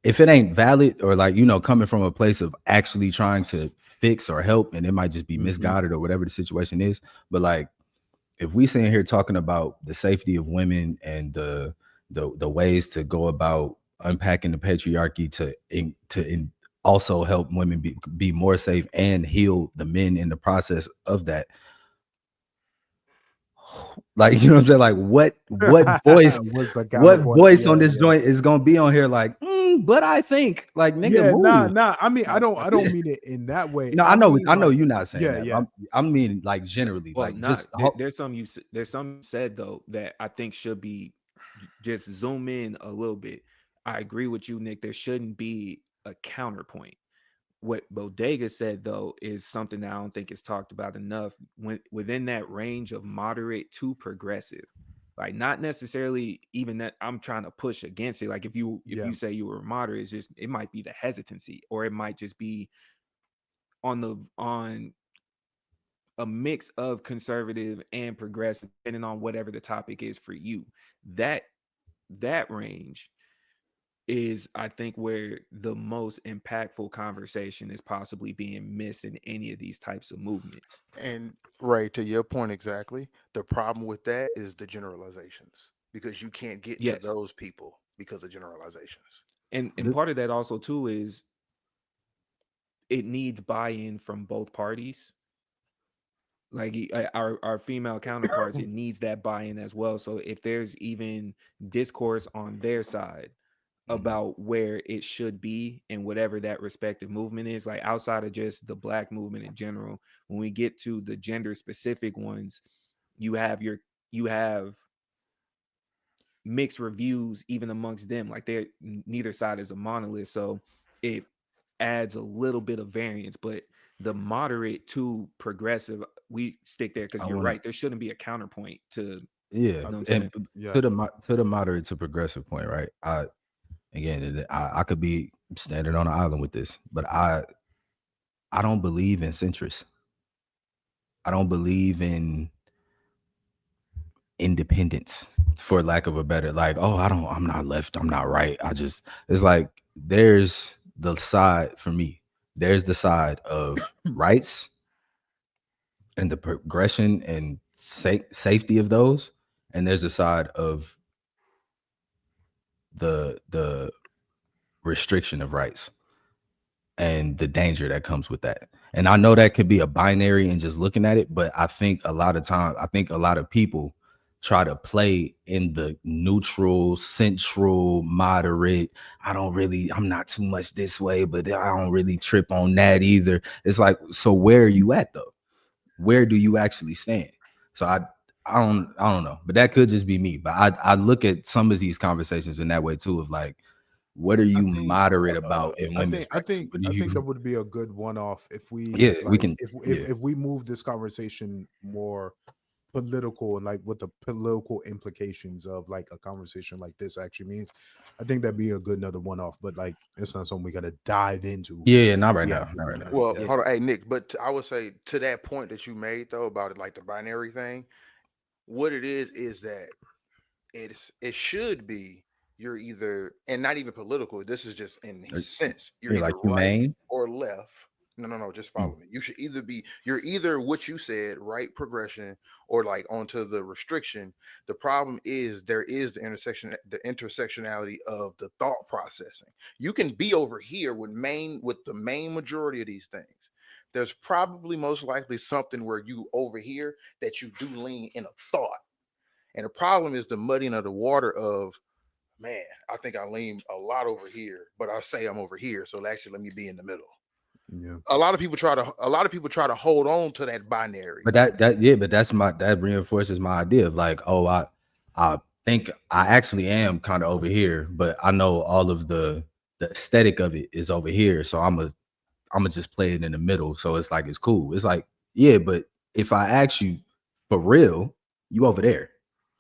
if it ain't valid or like coming from a place of actually trying to fix or help, and it might just be hmm misguided or whatever the situation is. But like if we sitting here talking about the safety of women and the ways to go about unpacking the patriarchy also help women be more safe and heal the men in the process of that. Like, you know what I'm saying? Like what voice what's the what counterpoint? voice on Yeah, this yeah, joint is gonna be on here like, but I think like nigga yeah. Nah, move. nah. I mean, I No, don't, I don't mean it in that way. No, I mean, I know like, you're not saying yeah, that, but yeah. I'm meaning like generally, well, like not just ho- there's some you said though that I think should be just zoom in a little bit. I agree with you, Nick. There shouldn't be a counterpoint. What Bodega said though is something that I don't think is talked about enough. When within that range of moderate to progressive, like not necessarily even that I'm trying to push against it. Like if Yeah. you say you were moderate, it's just it might be the hesitancy, or it might just be on a mix of conservative and progressive, depending on whatever the topic is for you. That that range is, I think, where the most impactful conversation is possibly being missed in any of these types of movements. And right to your point exactly, the problem with that is the generalizations because you can't get to Yes. those people because of generalizations. And part of that also too is it needs buy-in from both parties. Like our female counterparts, it needs that buy-in as well. So if there's even discourse on their side Mhm. about where it should be and whatever that respective movement is, like outside of just the black movement in general, when we get to the gender specific ones, you have mixed reviews even amongst them. Like they're neither side is a monolith, so it adds a little bit of variance. But the moderate to progressive, we stick there I because you're want to right. There shouldn't be a counterpoint to, you yeah, know what I'm and saying? Yeah. to the moderate to progressive point, right? I could be standing on an island with this, but I don't believe in centrists. I don't believe in independence, for lack of a better, like, oh, I'm not left, I'm not right. It's like there's the side for me. There's the side of rights and the progression and safety of those, and there's the side of the restriction of rights. and the danger that comes with that. And I know that could be a binary and just looking at it, but I think a lot of time, I think a lot of people try to play in the neutral, central, moderate. I'm not too much this way, but I don't really trip on that either. It's like, so where are you at though? Where do you actually stand? So I don't know, but that could just be me. But I look at some of these conversations in that way too, of like, what are I you think moderate about in women's rights? What do I think that you? would be a good one off if we Yeah, we like can. Yeah, if we move this conversation more political and like what the political implications of like a conversation like this actually means. I think that'd be a good another one off, but like it's not something we gotta dive into. yeah, not right We have now, not 50 right now. minutes. Well, Yeah. Yeah. hold on, hey Nick, but I would say to that point that you made though about it, like the binary thing, what it is that it should be you're either, and not even political. This is just in Uh, his sense. You're Yeah, either like right humane. or left. No, no, no. Just follow Mm, me. You should either be you're either what you said, right progression, or like onto the restriction. The problem is there is the intersectionality of the thought processing. You can be over here with the main majority of these things. There's probably most likely something where you over here that you do lean in a thought, and the problem is the muddying of the water of, man, I think I lean a lot over here, but I say I'm over here. So actually let me be in the middle. Yeah. A lot of people try to hold on to that binary. but that reinforces my idea of like, oh, I think I actually am kind of over here, but I know all of the aesthetic of it is over here, so I'm gonna just play it in the middle. So it's like it's cool. It's like, yeah, but if I ask you for real, you over there.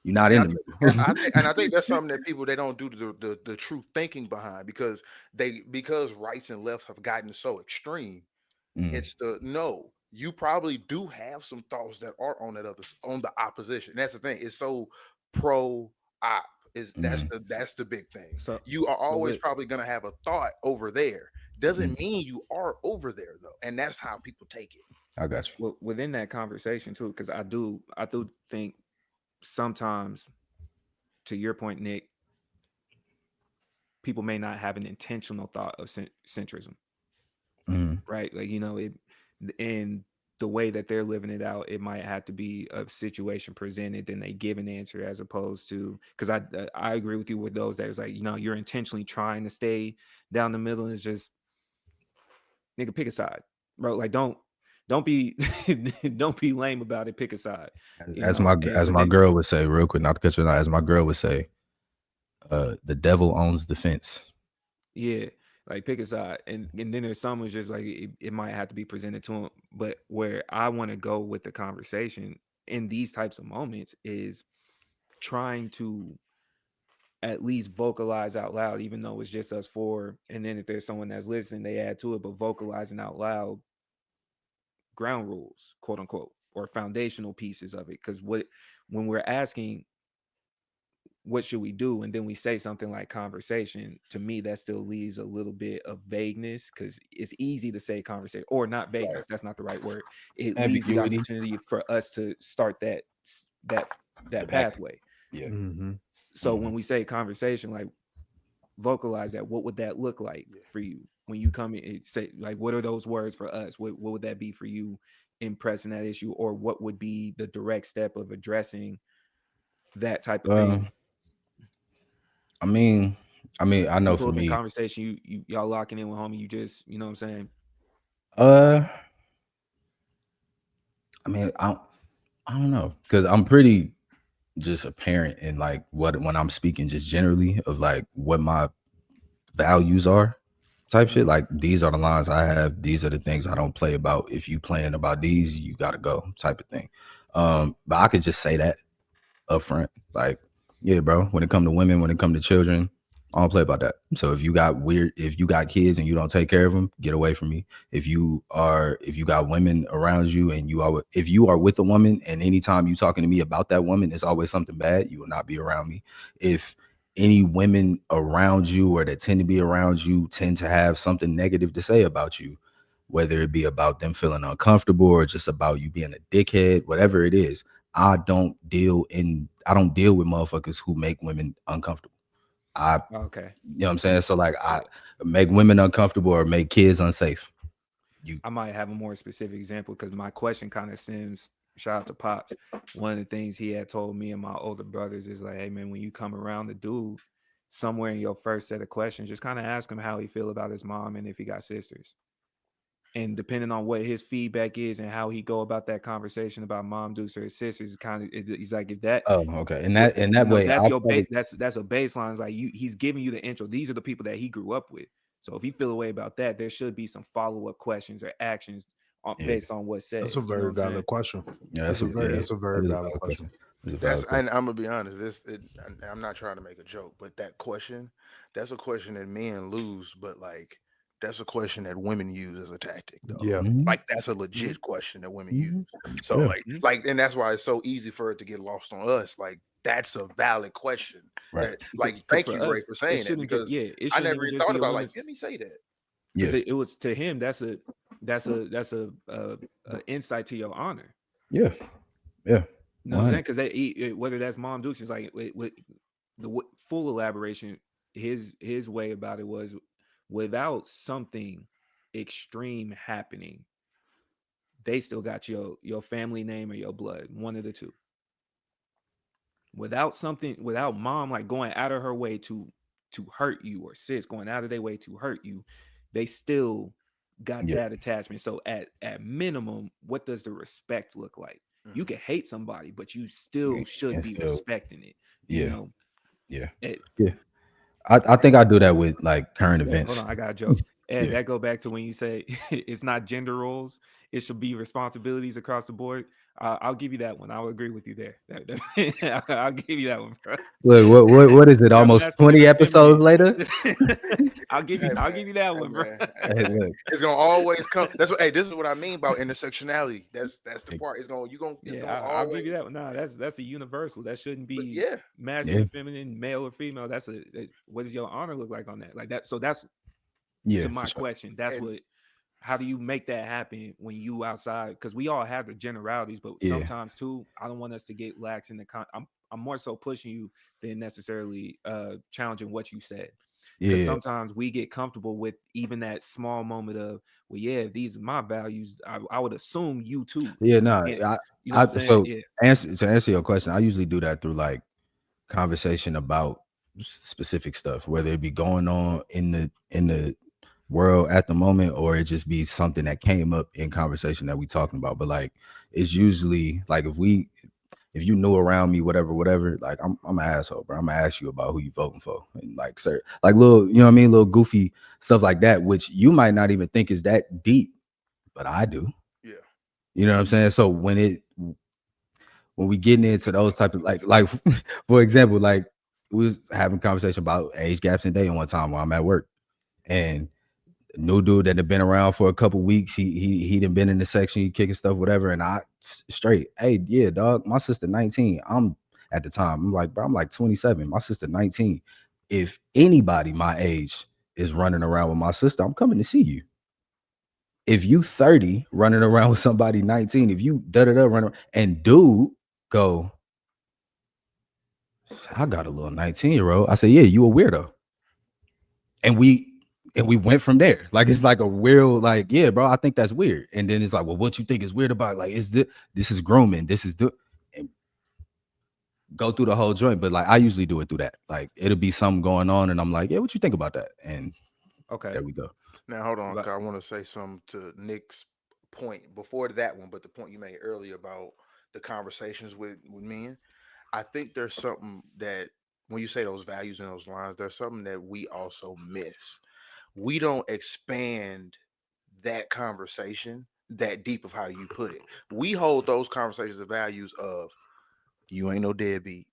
You're not And in I, the and I middle. think that's something that people they don't do the true thinking behind, because rights and lefts have gotten so extreme. Mm, It's the no. You probably do have some thoughts that are on on the opposition. That's the thing. It's so pro op. Is mm, that's the big thing. So You are so always with probably gonna have a thought over there. mm. Doesn't mean you are over there though, and that's how people take it. I got you. within that conversation too, because I do think sometimes, to your point, Nick, people may not have an intentional thought of centrism, Mm, right? Like, it, and the way that they're living it out, it might have to be a situation presented, then they give an answer, as opposed to, because I agree with you with those that is like, you're intentionally trying to stay down the middle, and it's just, nigga, pick a side, bro. Like, don't be don't be lame about it. Pick a side, and as but my then, girl would say, real quick, not to cut you, as my girl would say, the devil owns the fence. yeah, like, pick a side, and then there's some who's just like, it might have to be presented to him. But where I want to go with the conversation in these types of moments is trying to at least vocalize out loud, even though it's just us four. And then if there's someone that's listening, they add to it, but vocalizing out loud ground rules, quote unquote, or foundational pieces of it. Because when we're asking what should we do, and then we say something like conversation, to me that still leaves a little bit of vagueness, because it's easy to say conversation, or not Right. vagueness, that's not the right word. It leaves the Ambiguity. opportunity for us to start that The that back. pathway. Yeah. Mm-hmm. So Hmm. when we say conversation, like, vocalize that. What would that look like Yeah. for you when you come in and say, like, what are those words for us? What would that be for you in pressing that issue? Or what would be the direct step of addressing that type of thing? Um, I mean, I You know pull for up in me, conversation, y'all locking in with homie, you just, you know what I'm saying? uh, I mean, I don't know, because I'm pretty just apparent in like what when I'm speaking just generally of like what my values are type shit. Mhm. Like these are the lines I have. These are the things I don't play about. If you playing about these, you gotta go type of thing. But I could just say that up front. Like, yeah, bro, when it come to women, when it come to children, I don't play about that. So if you got kids and you don't take care of them, get away from me. If you got women around you and if you are with a woman and anytime you talking to me about that woman, it's always something bad, you will not be around me. If any women around you or that tend to be around you tend to have something negative to say about you, whether it be about them feeling uncomfortable or just about you being a dickhead, whatever it is, I don't deal with motherfuckers who make women uncomfortable. I Okay. you know what I'm saying? So like I Yeah. make women uncomfortable or make kids unsafe. You I might have a more specific example because my question kind of stems. Shout out to Pops. One of the things he had told me and my older brothers is like, hey man, when you come around the dude, somewhere in your first set of questions, just kind of ask him how he feel about his mom and if he got sisters. And depending on what his feedback is and how he go about that conversation about mom dukes or his sisters, kind of he's like, if that oh okay. And what that in that way that's I'll your probably that's a baseline. It's like he's giving you the intro. These are the people that he grew up with. So if he feel a way about that, there should be some follow-up questions or actions yeah. based on what's That's said. a You know what very I'm saying? valid question. Yeah, That's a very Yeah. that's a very that is a valid valid question. question. That's a That's valid and question. I'm gonna be honest. I'm not trying to make a joke, but that question, that's a question that men lose, but like that's a question that women use as a tactic, though. Yeah. Mhm, Like that's a Mhm, legit question that women use. mhm. So Yeah, like mhm. like, and that's why it's so easy for it to get lost on us. Like that's a valid question. right. That like, Because thank for you, Ray, us, for it saying that shouldn't just because it I shouldn't never even even just thought be a about like, women's let me say that. because Yeah. it was to him that's a insight to your honor. Yeah. Yeah. You know what I'm saying? 100. Because whether that's mom dukes is like with the full elaboration. His way about it was without something extreme happening, they still got your family name or your blood, one of the two. Without something, without mom like going out of her way to hurt you or sis going out of their way to hurt you, they still got Yeah. that attachment. So at minimum, what does the respect look like? You Mhm. can hate somebody, but you still Yeah. should And be still respecting it. You yeah. know, Yeah. it, Yeah. I think I do that with like current look, hold events. on, I got a joke. And Yeah. that go back to when you say it's not gender roles; it should be responsibilities across the board. I'll give you that one. I'll agree with you there. I'll give you that one, bro. Look, what is it? You got Almost masculine 20 or feminine. episodes later? Hey I'll man, give you that hey one, bro. man, hey Hey, man. look. It's gonna always come. That's what. Hey, this is what I mean about intersectionality. That's the part. It's gonna you gonna it's Yeah, gonna I'll give you always. that one. Nah, that's a universal. That shouldn't But be yeah, Yeah. masculine, feminine, male or female. What does your honor look like on that? Like that. So that's to Yeah, for my sure. question. That's and what. How do you make that happen when you outside? Because we all have the generalities, but Yeah. sometimes too, I don't want us to get lax in the I'm more so pushing you than necessarily challenging what you said. Because Yeah. sometimes we get comfortable with even that small moment of, well, yeah, these are my values. I would assume you too. Yeah, no. And you know what I'm saying? So Yeah. answer your question, I usually do that through like conversation about specific stuff, whether it be going on in the world at the moment or it just be something that came up in conversation that we talking about. But like it's usually like if you knew around me, whatever, like I'm an asshole, bro. I'm gonna ask you about who you voting for. And like sir, like little, you know what I mean, little goofy stuff like that, which you might not even think is that deep, but I do. yeah, You know what I'm saying? So when we getting into those type of like for example, like we was having a conversation about age gaps and dating one time while I'm at work. And new dude that had been around for a couple weeks, he done been in the section, he kicking stuff, whatever. And I straight, hey, yeah, dog, my sister 19. I'm at the time, I'm like, bro, I'm like 27. My sister 19. If anybody my age is running around with my sister, I'm coming to see you. If you 30 running around with somebody 19, if you da da da running and dude go, I got a little 19-year-old. I said, yeah, you a weirdo. And we went from there. Like it's like a real, like, yeah, bro, I think that's weird. And then it's like, well, what you think is weird about it? Like, is this is grooming, this is and go through the whole joint. But like I usually do it through that. Like it'll be something going on, and I'm like, yeah, what you think about that? And Okay. there we go. now hold on, But 'cause I want to say something to Nick's point before that one, but the point you made earlier about the conversations with men. I think there's something that when you say those values and those lines, there's something that we also miss. We don't expand that conversation that deep of how you put it. We hold those conversations of values of you ain't no deadbeat,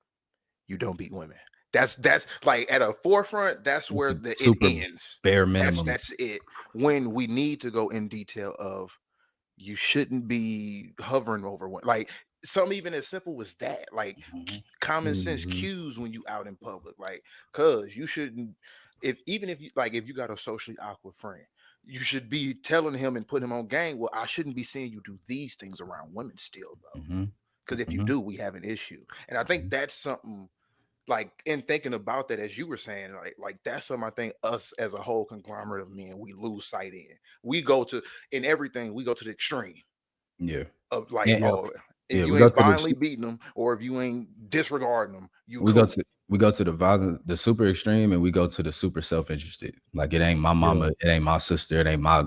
you don't beat women. That's like at a forefront. That's It's where a it super ends. bare That's minimum. that's it. When we need to go in detail of you shouldn't be hovering over one like something even as simple as that. Like Mhm. common sense Mhm. cues when you out in public. Like, cuz you shouldn't if even if you like if you got a socially awkward friend, you should be telling him and put him on game. Well, I shouldn't be seeing you do these things around women still though. Mhm. Because if you Mhm. do, we have an issue. And I think that's something Like in thinking about that, as you were saying, like that's something I think us as a whole conglomerate of men we lose sight in. We go to in everything we go to the extreme Yeah. of like, And oh, if yeah, you we go ain't to the violently beating them or if you ain't disregarding them, you we go cool. to we go to the violent, the super extreme, and we go to the super self interested. Like it ain't my Yeah. mama, it ain't my sister, it ain't my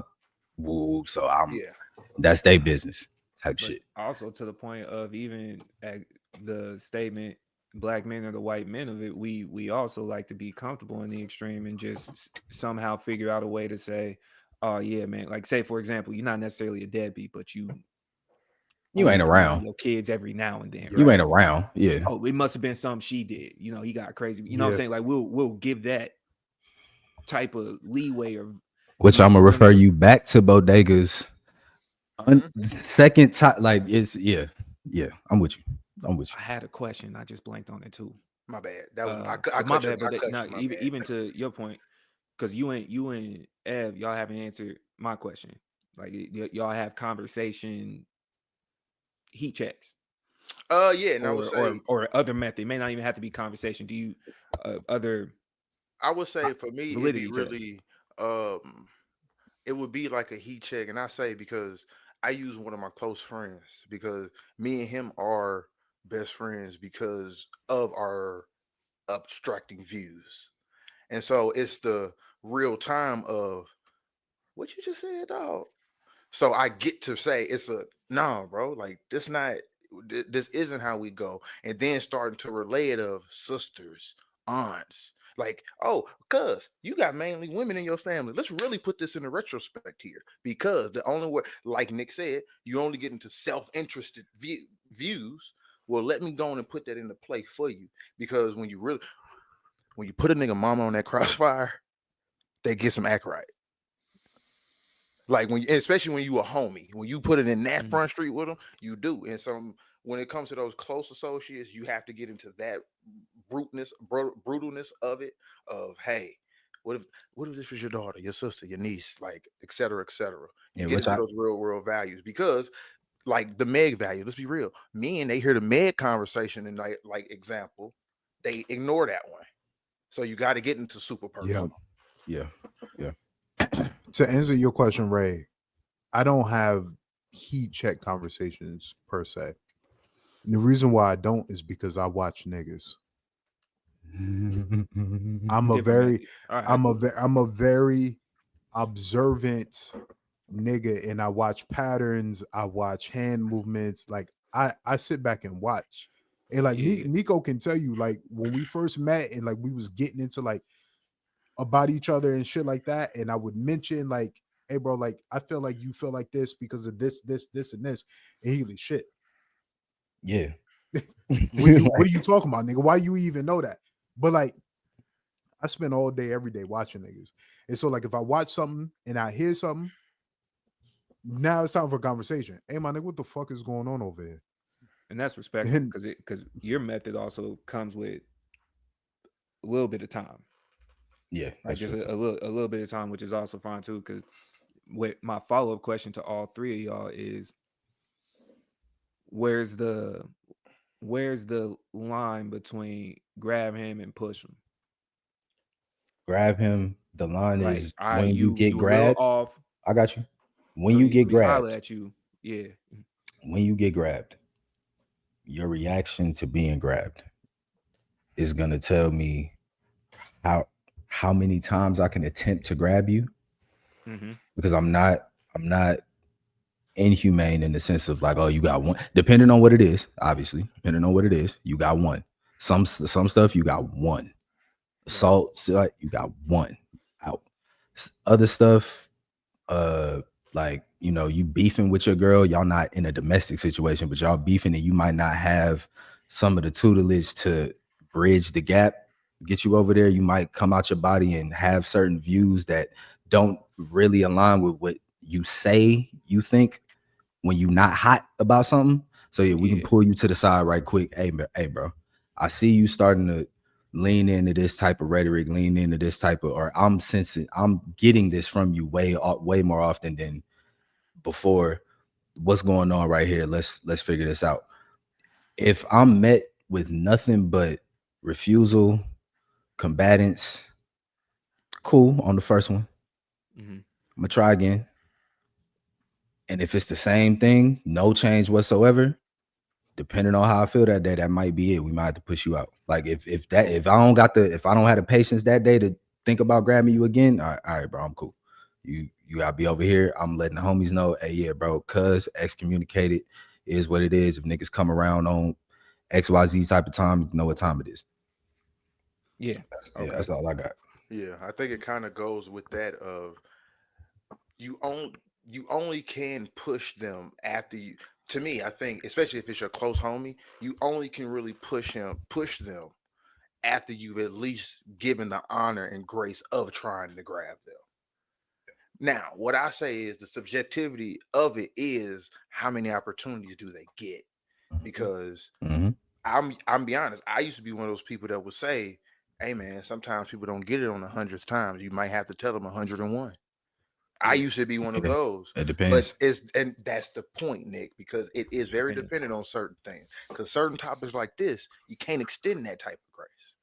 woo. So I'm Yeah. that's their business type But shit. also to the point of even at the statement, black men are the white men of it. We also like to be comfortable in the extreme and just somehow figure out a way to say, oh yeah, man. Like say for example, you're not necessarily a deadbeat, but you You only ain't cheat on around. your kids every now and then, You right? ain't around. Yeah. Oh, it must have been something she did. You know, he got crazy. You know what I'm Yeah. saying? Like we'll give that type of leeway or Which I'm you gonna feel refer me? you back to bodegas. Hmm. Second time, like it's yeah, yeah. I'm with you. I'm with you. I had a question. I just blanked on it too. My bad. That was I But my cut you. bad. I But cut now you. My even bad. even to your point, because you and Ev, y'all haven't answered my question. Like y'all have conversation heat checks Yeah, and I would or say other method. It may not even have to be conversation. Do you other for me it'd be validity tests? really um it would be like a heat check, and I say because I use one of my close friends because me and him are best friends because of our abstracting views, and so it's the real time of what you just said, dog. So I get to say it's a no, bro. Like this not this isn't how we go. And then starting to relay it of sisters, aunts, like, oh, cuz you got mainly women in your family. Let's really put this in a retrospect here. Because the only way, like Nick said, you only get into self-interested views. Well, let me go on and put that into play for you. Because when you put a nigga mama on that crossfire, they get some act right. Like when, especially when you a homie, when you put it in that Mhm. front street with them, you do. And some when it comes to those close associates, you have to get into that brutalness of it. Of hey, what if this was your daughter, your sister, your niece, like et cetera, et cetera. You Yeah, get which into I those real world values because like the Meg value. Let's be real. Men they hear the Meg conversation and like example, they ignore that one. So you got to get into super Yeah. personal. yeah, yeah. To answer your question, Ray, I don't have heat check conversations per se. And the reason why I don't is because I watch niggas. I'm a Different very, method. All right, cool. I'm a very observant nigga, and I watch patterns. I watch hand movements. Like I sit back and watch. And like Yeah. Nico can tell you, like when we first met and like we was getting into like about each other and shit like that, and I would mention like, hey bro, like I feel like you feel like this because of this, and this, and he like shit. Yeah. What are Like, you talking about, nigga? Why you even know that? But like I spend all day every day watching niggas. And so like if I watch something and I hear something, now it's time for a conversation. Hey my nigga, what the fuck is going on over here? And that's respectful And because your method also comes with a little bit of time, yeah, like that's just true. a little bit of time, which is also fine too. Because what my follow up question to all three of y'all is, where's the where's the line between grab him and push him? Grab him. The line Like, is I when you get you a little grabbed. off. I got you. When you We get we holler grabbed, at you, yeah. when you get grabbed, your reaction to being grabbed is gonna tell me how how many times I can attempt to grab you Mm-hmm. because I'm not inhumane in the sense of like, oh, you got one. Depending on what it is, obviously, depending on what it is, you got one. Some stuff you got one. Right. Assault, so, like, you got one out. Other stuff, like you beefing with your girl. Y'all not in a domestic situation, but y'all beefing, and you might not have some of the tutelage to bridge the gap, get you over there. You might come out your body and have certain views that don't really align with what you say you think when you not hot about something. So yeah, we can Yeah. pull you to the side right quick. Hey, bro, I see you starting to lean into this type of rhetoric, lean into this type of, or I'm sensing, I'm getting this from you way more often than before. What's going on right here? Let's figure this out. If I'm met with nothing but refusal, combatants, cool on the first one. Hmm. I'm gonna try again. And if it's the same thing, no change whatsoever, depending on how I feel that day, that might be it. We might have to push you out. Like if I don't have the patience that day to think about grabbing you again, all right, bro, I'm cool. You gotta be over here. I'm letting the homies know, hey, yeah, bro, cuz excommunicated is what it is. If niggas come around on XYZ type of time, you know what time it is. Yeah. That's Okay. all I got. Yeah, I think it kind of goes with that of you only you only can push them after you. To me, I think, especially if it's your close homie, you only can really push them after you've at least given the honor and grace of trying to grab them. Now, what I say is the subjectivity of it is how many opportunities do they get? Because Mm-hmm. I'm be honest, I used to be one of those people that would say, "Hey man, sometimes people don't get it on the hundredth times. You might have to tell them 101." I Yeah. used to be one of Yeah, those, it but depends. and that's the point, Nick, because it is very And dependent on certain things. Because certain topics like this, you can't extend that type of grace.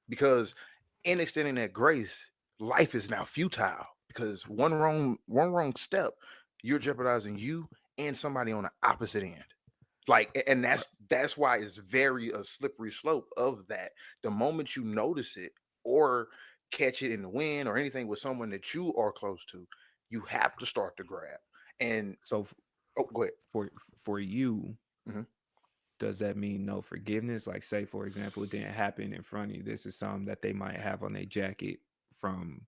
Because in extending that grace, life is now futile. Because one wrong step, you're jeopardizing you and somebody on the opposite end. Like, and that's why it's very a slippery slope of that. The moment you notice it or catch it in the wind or anything with someone that you are close to, you have to start to grab. And so oh, go ahead. for you, Mhm. does that mean no forgiveness? Like, say, for example, it didn't happen in front of you. This is something that they might have on their jacket from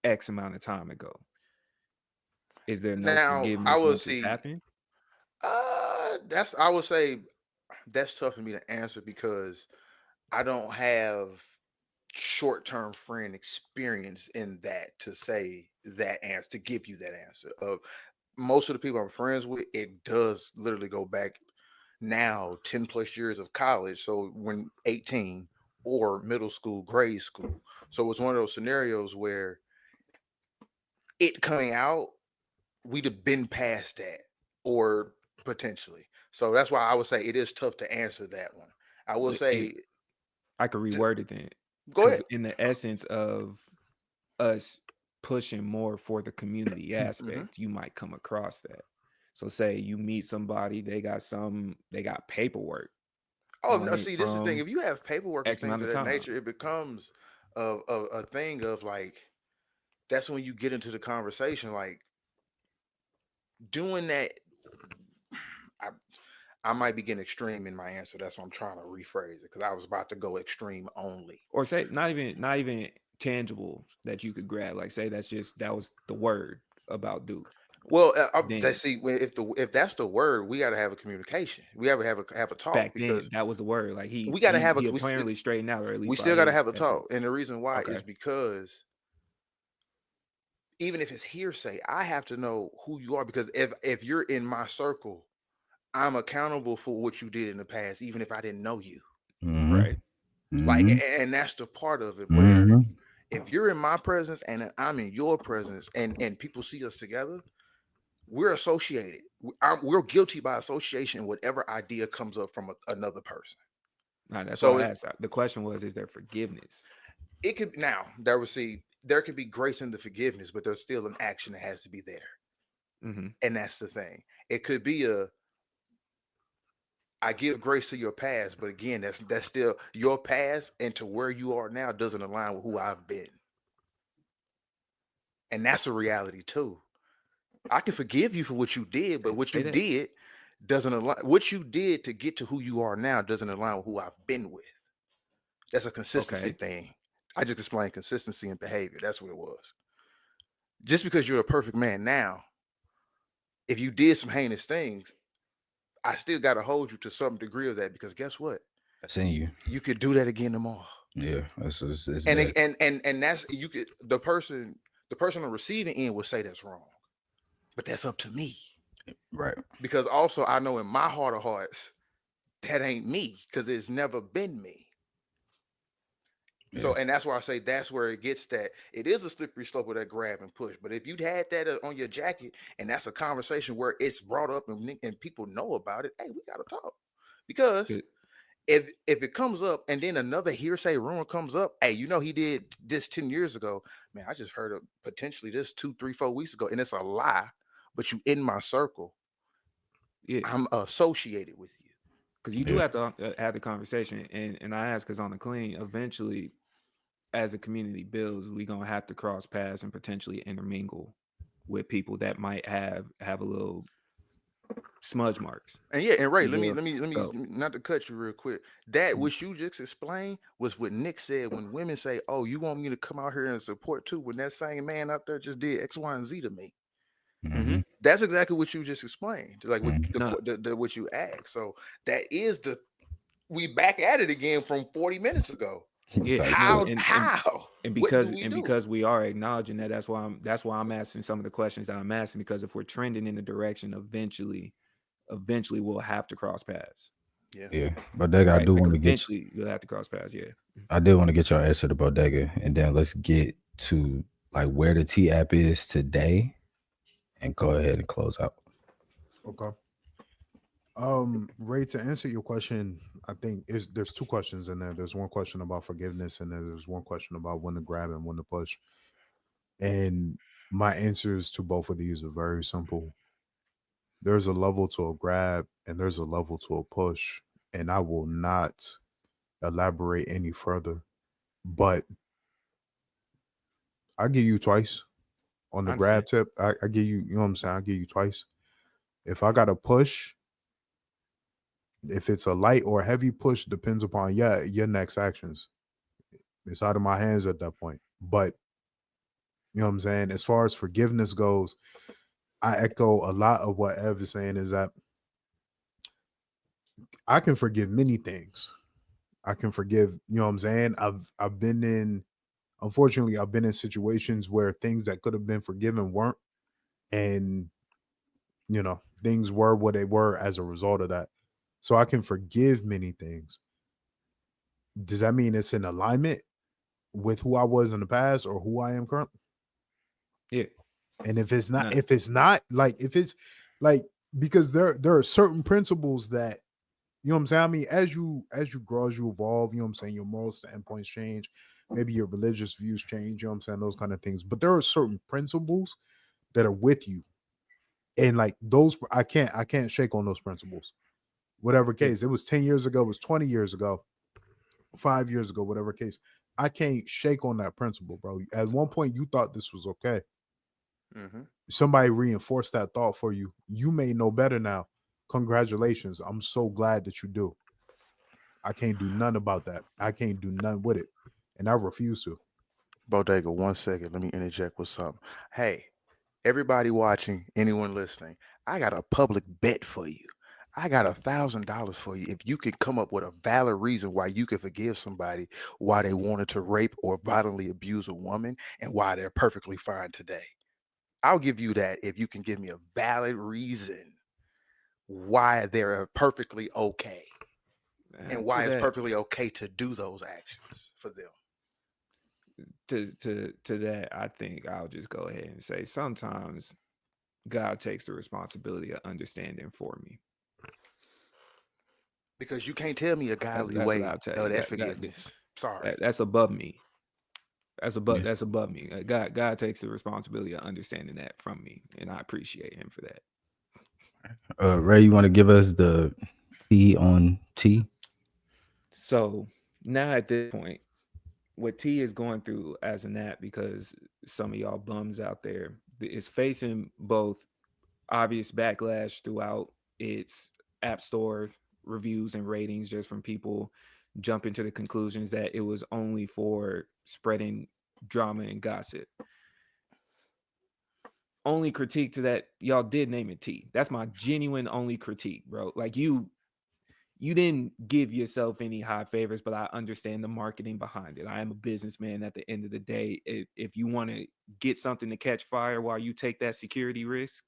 X amount of time ago. Is there no Now I forgiveness will once it's see. happened? That's I would say that's tough for me to answer because I don't have short-term friend experience in that to say that answer to give you that answer. Most of the people I'm friends with, it does literally go back now 10 plus years of college. So when 18 or middle school, grade school. So it's one of those scenarios where it coming out, we'd have been past that or potentially. So that's why I would say it is tough to answer that one. I will say, I could th- reword it then, go because ahead. in the essence of us pushing more for the community Hmm. aspect, you might come across that. So say you meet somebody, they got paperwork Oh on no, it see, this is the thing. from If you have paperwork and X things amount of of that time. nature, it becomes a thing of like that's when you get into the conversation. Like doing that, I I might be getting extreme in my answer. That's why I'm trying to rephrase it because I was about to go extreme only. Or say not even tangible that you could grab. Like say that was the word about Duke. Well, Then that's see if that's the word, we got to have a communication. We have a talk back then because that was the word. Like we got to have a he apparently straightened out, or at we least by still got to his have a talk. essence. And the reason why Okay. is because even if it's hearsay, I have to know who you are because if you're in my circle, I'm accountable for what you did in the past, even if I didn't know you. Mm-hmm. Right. Like, Mm-hmm. and that's the part of it where Mm-hmm. if you're in my presence and I'm in your presence, and people see us together, we're associated. We're guilty by association. Whatever idea comes up from another person. Nah, that's why So I asked. The question was, is there forgiveness? it could now there will see there could be grace in the forgiveness, but there's still an action that has to be there, Hmm. and that's the thing. It could be a I give grace to your past, but again, that's still your past, and to where you are now doesn't align with who I've been, and that's a reality too. I can forgive you for what you did, but what Say you that. did doesn't align. What you did to get to who you are now doesn't align with who I've been with. That's a consistency Okay. thing. I just explained consistency and behavior. That's what it was. Just because you're a perfect man now, if you did some heinous things, I still got to hold you to some degree of that because guess what? That's in you. You could do that again tomorrow. Yeah, that's it's And that. that's you could the person on the receiving end will say that's wrong, but that's up to me Right. because also I know in my heart of hearts that ain't me because it's never been me. Yeah. So, and that's why I say that's where it gets that it is a slippery slope of that grab and push. But if you'd had that on your jacket, and that's a conversation where it's brought up and people know about it, hey, we got to talk because Good. if it comes up and then another hearsay rumor comes up, hey, he did this 10 years ago. Man, I just heard of potentially this 2, 3, 4 weeks ago, and it's a lie, but you in my circle. Yeah, I'm associated with you. because you do Yeah. have to have the conversation, and I ask because on the clean, eventually, as a community builds, we gonna have to cross paths and potentially intermingle with people that might have a little smudge marks. And yeah, and Ray, You let me feel? let me let me So not to cut you real quick. That mm, which you just explained was what Nick said when women say, "Oh, you want me to come out here and support too?" When that same man out there just did X, Y, and Z to me. mhm. Hmm. That's exactly what you just explained. Like what Hmm. No, what you asked. So that is the we back at it again from 40 minutes ago. yeah, Type no, shit. How? and What do because we and do? because we are acknowledging that, that's why I'm asking some of the questions that I'm asking, because if we're trending in the direction, eventually we'll have to cross paths, Yeah. Yeah. Bodega, right? Like eventually you'll have to cross paths. Yeah. I did want to get your answer to Bodega, and then let's get to like where the T app is today, and go ahead and close out. Okay. Ray, to answer your question, I think is there's two questions in there. There's one question about forgiveness, and then there's one question about when to grab and when to push. And my answers to both of these are very simple. There's a level to a grab, and there's a level to a push, and I will not elaborate any further. But I give you twice on I the understand. grab tip. I give you, you know what I'm saying? I give you twice. If I got to push, if it's a light or heavy push, depends upon your next actions. It's out of my hands at that point. But you know what I'm saying? As far as forgiveness goes, I echo a lot of what Ev is saying is that I can forgive many things. I can forgive, you know what I'm saying? I've been in unfortunately I've been in situations where things that could have been forgiven weren't. And things were what they were as a result of that. So I can forgive many things. Does that mean it's in alignment with who I was in the past or who I am currently? Yeah. And if it's not, No. if it's not like, if it's like, because there are certain principles that, you know what I'm saying? I mean, as you grow, as you evolve, you know what I'm saying, your moral standpoints change, maybe your religious views change, you know what I'm saying, those kind of things. But there are certain principles that are with you. And like those, I can't shake on those principles. Whatever Yeah. case, it was 10 years ago, it was 20 years ago, 5 years ago, whatever case. I can't shake on that principle, bro. At one point, you thought this was okay. Hmm. Somebody reinforced that thought for you. You may know better now. Congratulations. I'm so glad that you do. I can't do none about that. I can't do none with it. And I refuse to. Bodega, 1 second. Let me interject with something. Hey, everybody watching, anyone listening, I got a public bet for you. I got $1,000 for you. If you can come up with a valid reason why you can forgive somebody, why they wanted to rape or violently abuse a woman, and why they're perfectly fine today. I'll give you that if you can give me a valid reason why they're perfectly okay and To why it's that, perfectly okay to do those actions for them. to that, I think I'll just go ahead and say sometimes God takes the responsibility of understanding for me. Because you can't tell me a godly That's what way I'll tell of you. that forgiveness. Sorry. That's above me. Yeah. That's above me. God takes the responsibility of understanding that from me, and I appreciate Him for that. Ray, you want to give us the T on T? So now at this point, what T is going through as an app, because some of y'all bums out there is facing both obvious backlash throughout its app store reviews and ratings, just from people jumping to the conclusions that it was only for spreading drama and gossip. Only critique to that, y'all did name it T. That's my genuine only critique, bro. Like you didn't give yourself any high favors, but I understand the marketing behind it. I am a businessman at the end of the day. If you want to get something to catch fire while you take that security risk,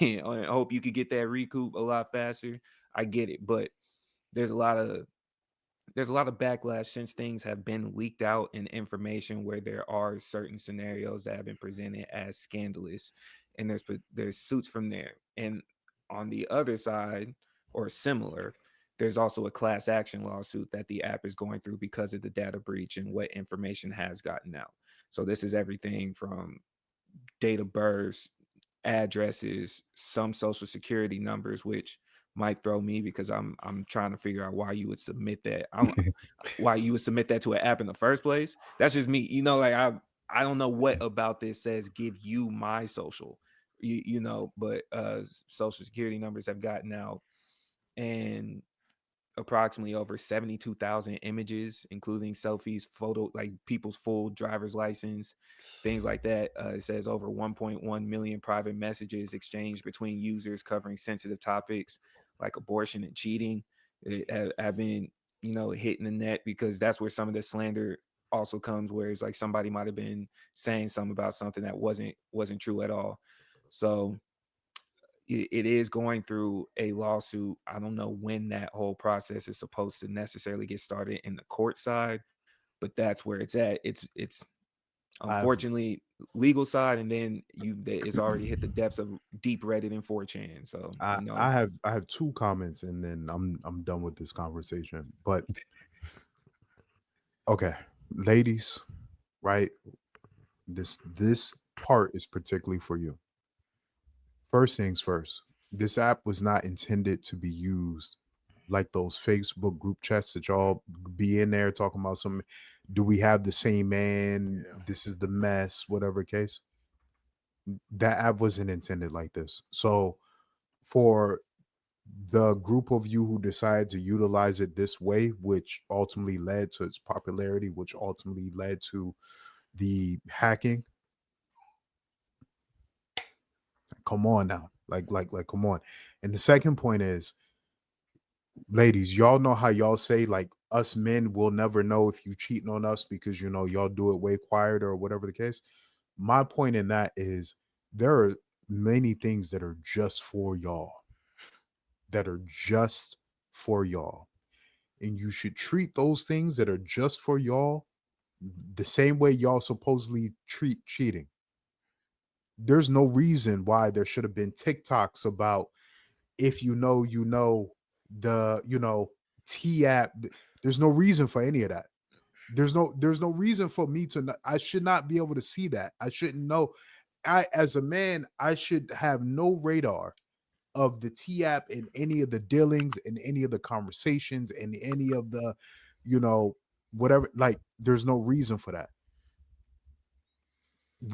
and I hope you could get that recoup a lot faster, I get it. But there's a lot of there's a lot of backlash since things have been leaked out in information where there are certain scenarios that have been presented as scandalous, and there's suits from there. And on the other side, or similar, there's also a class action lawsuit that the app is going through because of the data breach and what information has gotten out. So this is everything from date of births, addresses, some social security numbers, which might throw me because I'm trying to figure out why you would submit that. Why you would submit that to an app in the first place. That's just me. Like I don't know what about this says give you my social. But social security numbers have gotten out, and approximately over 72,000 images, including selfies, photo, like people's full driver's license, things like that. It says over 1.1 million private messages exchanged between users covering sensitive topics like abortion and cheating have been, hitting the net, because that's where some of the slander also comes, where it's like somebody might have been saying something about something that wasn't true at all. So it is going through a lawsuit. I don't know when that whole process is supposed to necessarily get started in the court side, but that's where it's at. It's I've unfortunately legal side, and then it's already hit the depths of deep Reddit and 4chan. So I have two comments, and then I'm done with this conversation. But okay, ladies, right? This part is particularly for you. First things first, this app was not intended to be used like those Facebook group chats that y'all be in there talking about some. Do we have the same man? Yeah. This is the mess, whatever case. That app wasn't intended like this. So for the group of you who decide to utilize it this way, which ultimately led to its popularity, which ultimately led to the hacking, come on now. Like come on. And the second point is, ladies, y'all know how y'all say like us men will never know if you cheating on us because y'all do it way quieter or whatever the case. My point in that is there are many things that are just for y'all. That are just for y'all. And you should treat those things that are just for y'all the same way y'all supposedly treat cheating. There's no reason why there should have been TikToks about if the T app. There's no reason for any of that. There's no reason for me to I should not be able to see that. I shouldn't know. I, as a man, I should have no radar of the T app in any of the dealings, in any of the conversations, in any of the you know whatever. Like there's no reason for that.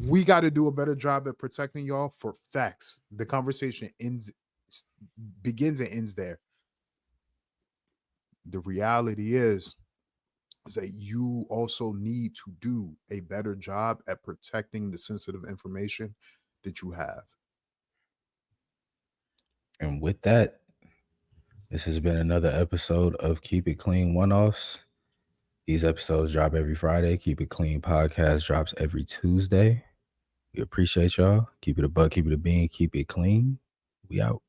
We got to do a better job at protecting y'all for facts. The conversation begins and ends there. The reality is that you also need to do a better job at protecting the sensitive information that you have. And with that, this has been another episode of Keep It Clean One Offs. These episodes drop every Friday. Keep It Clean podcast drops every Tuesday. We appreciate y'all. Keep it a buck, keep it a bean, keep it clean. We out.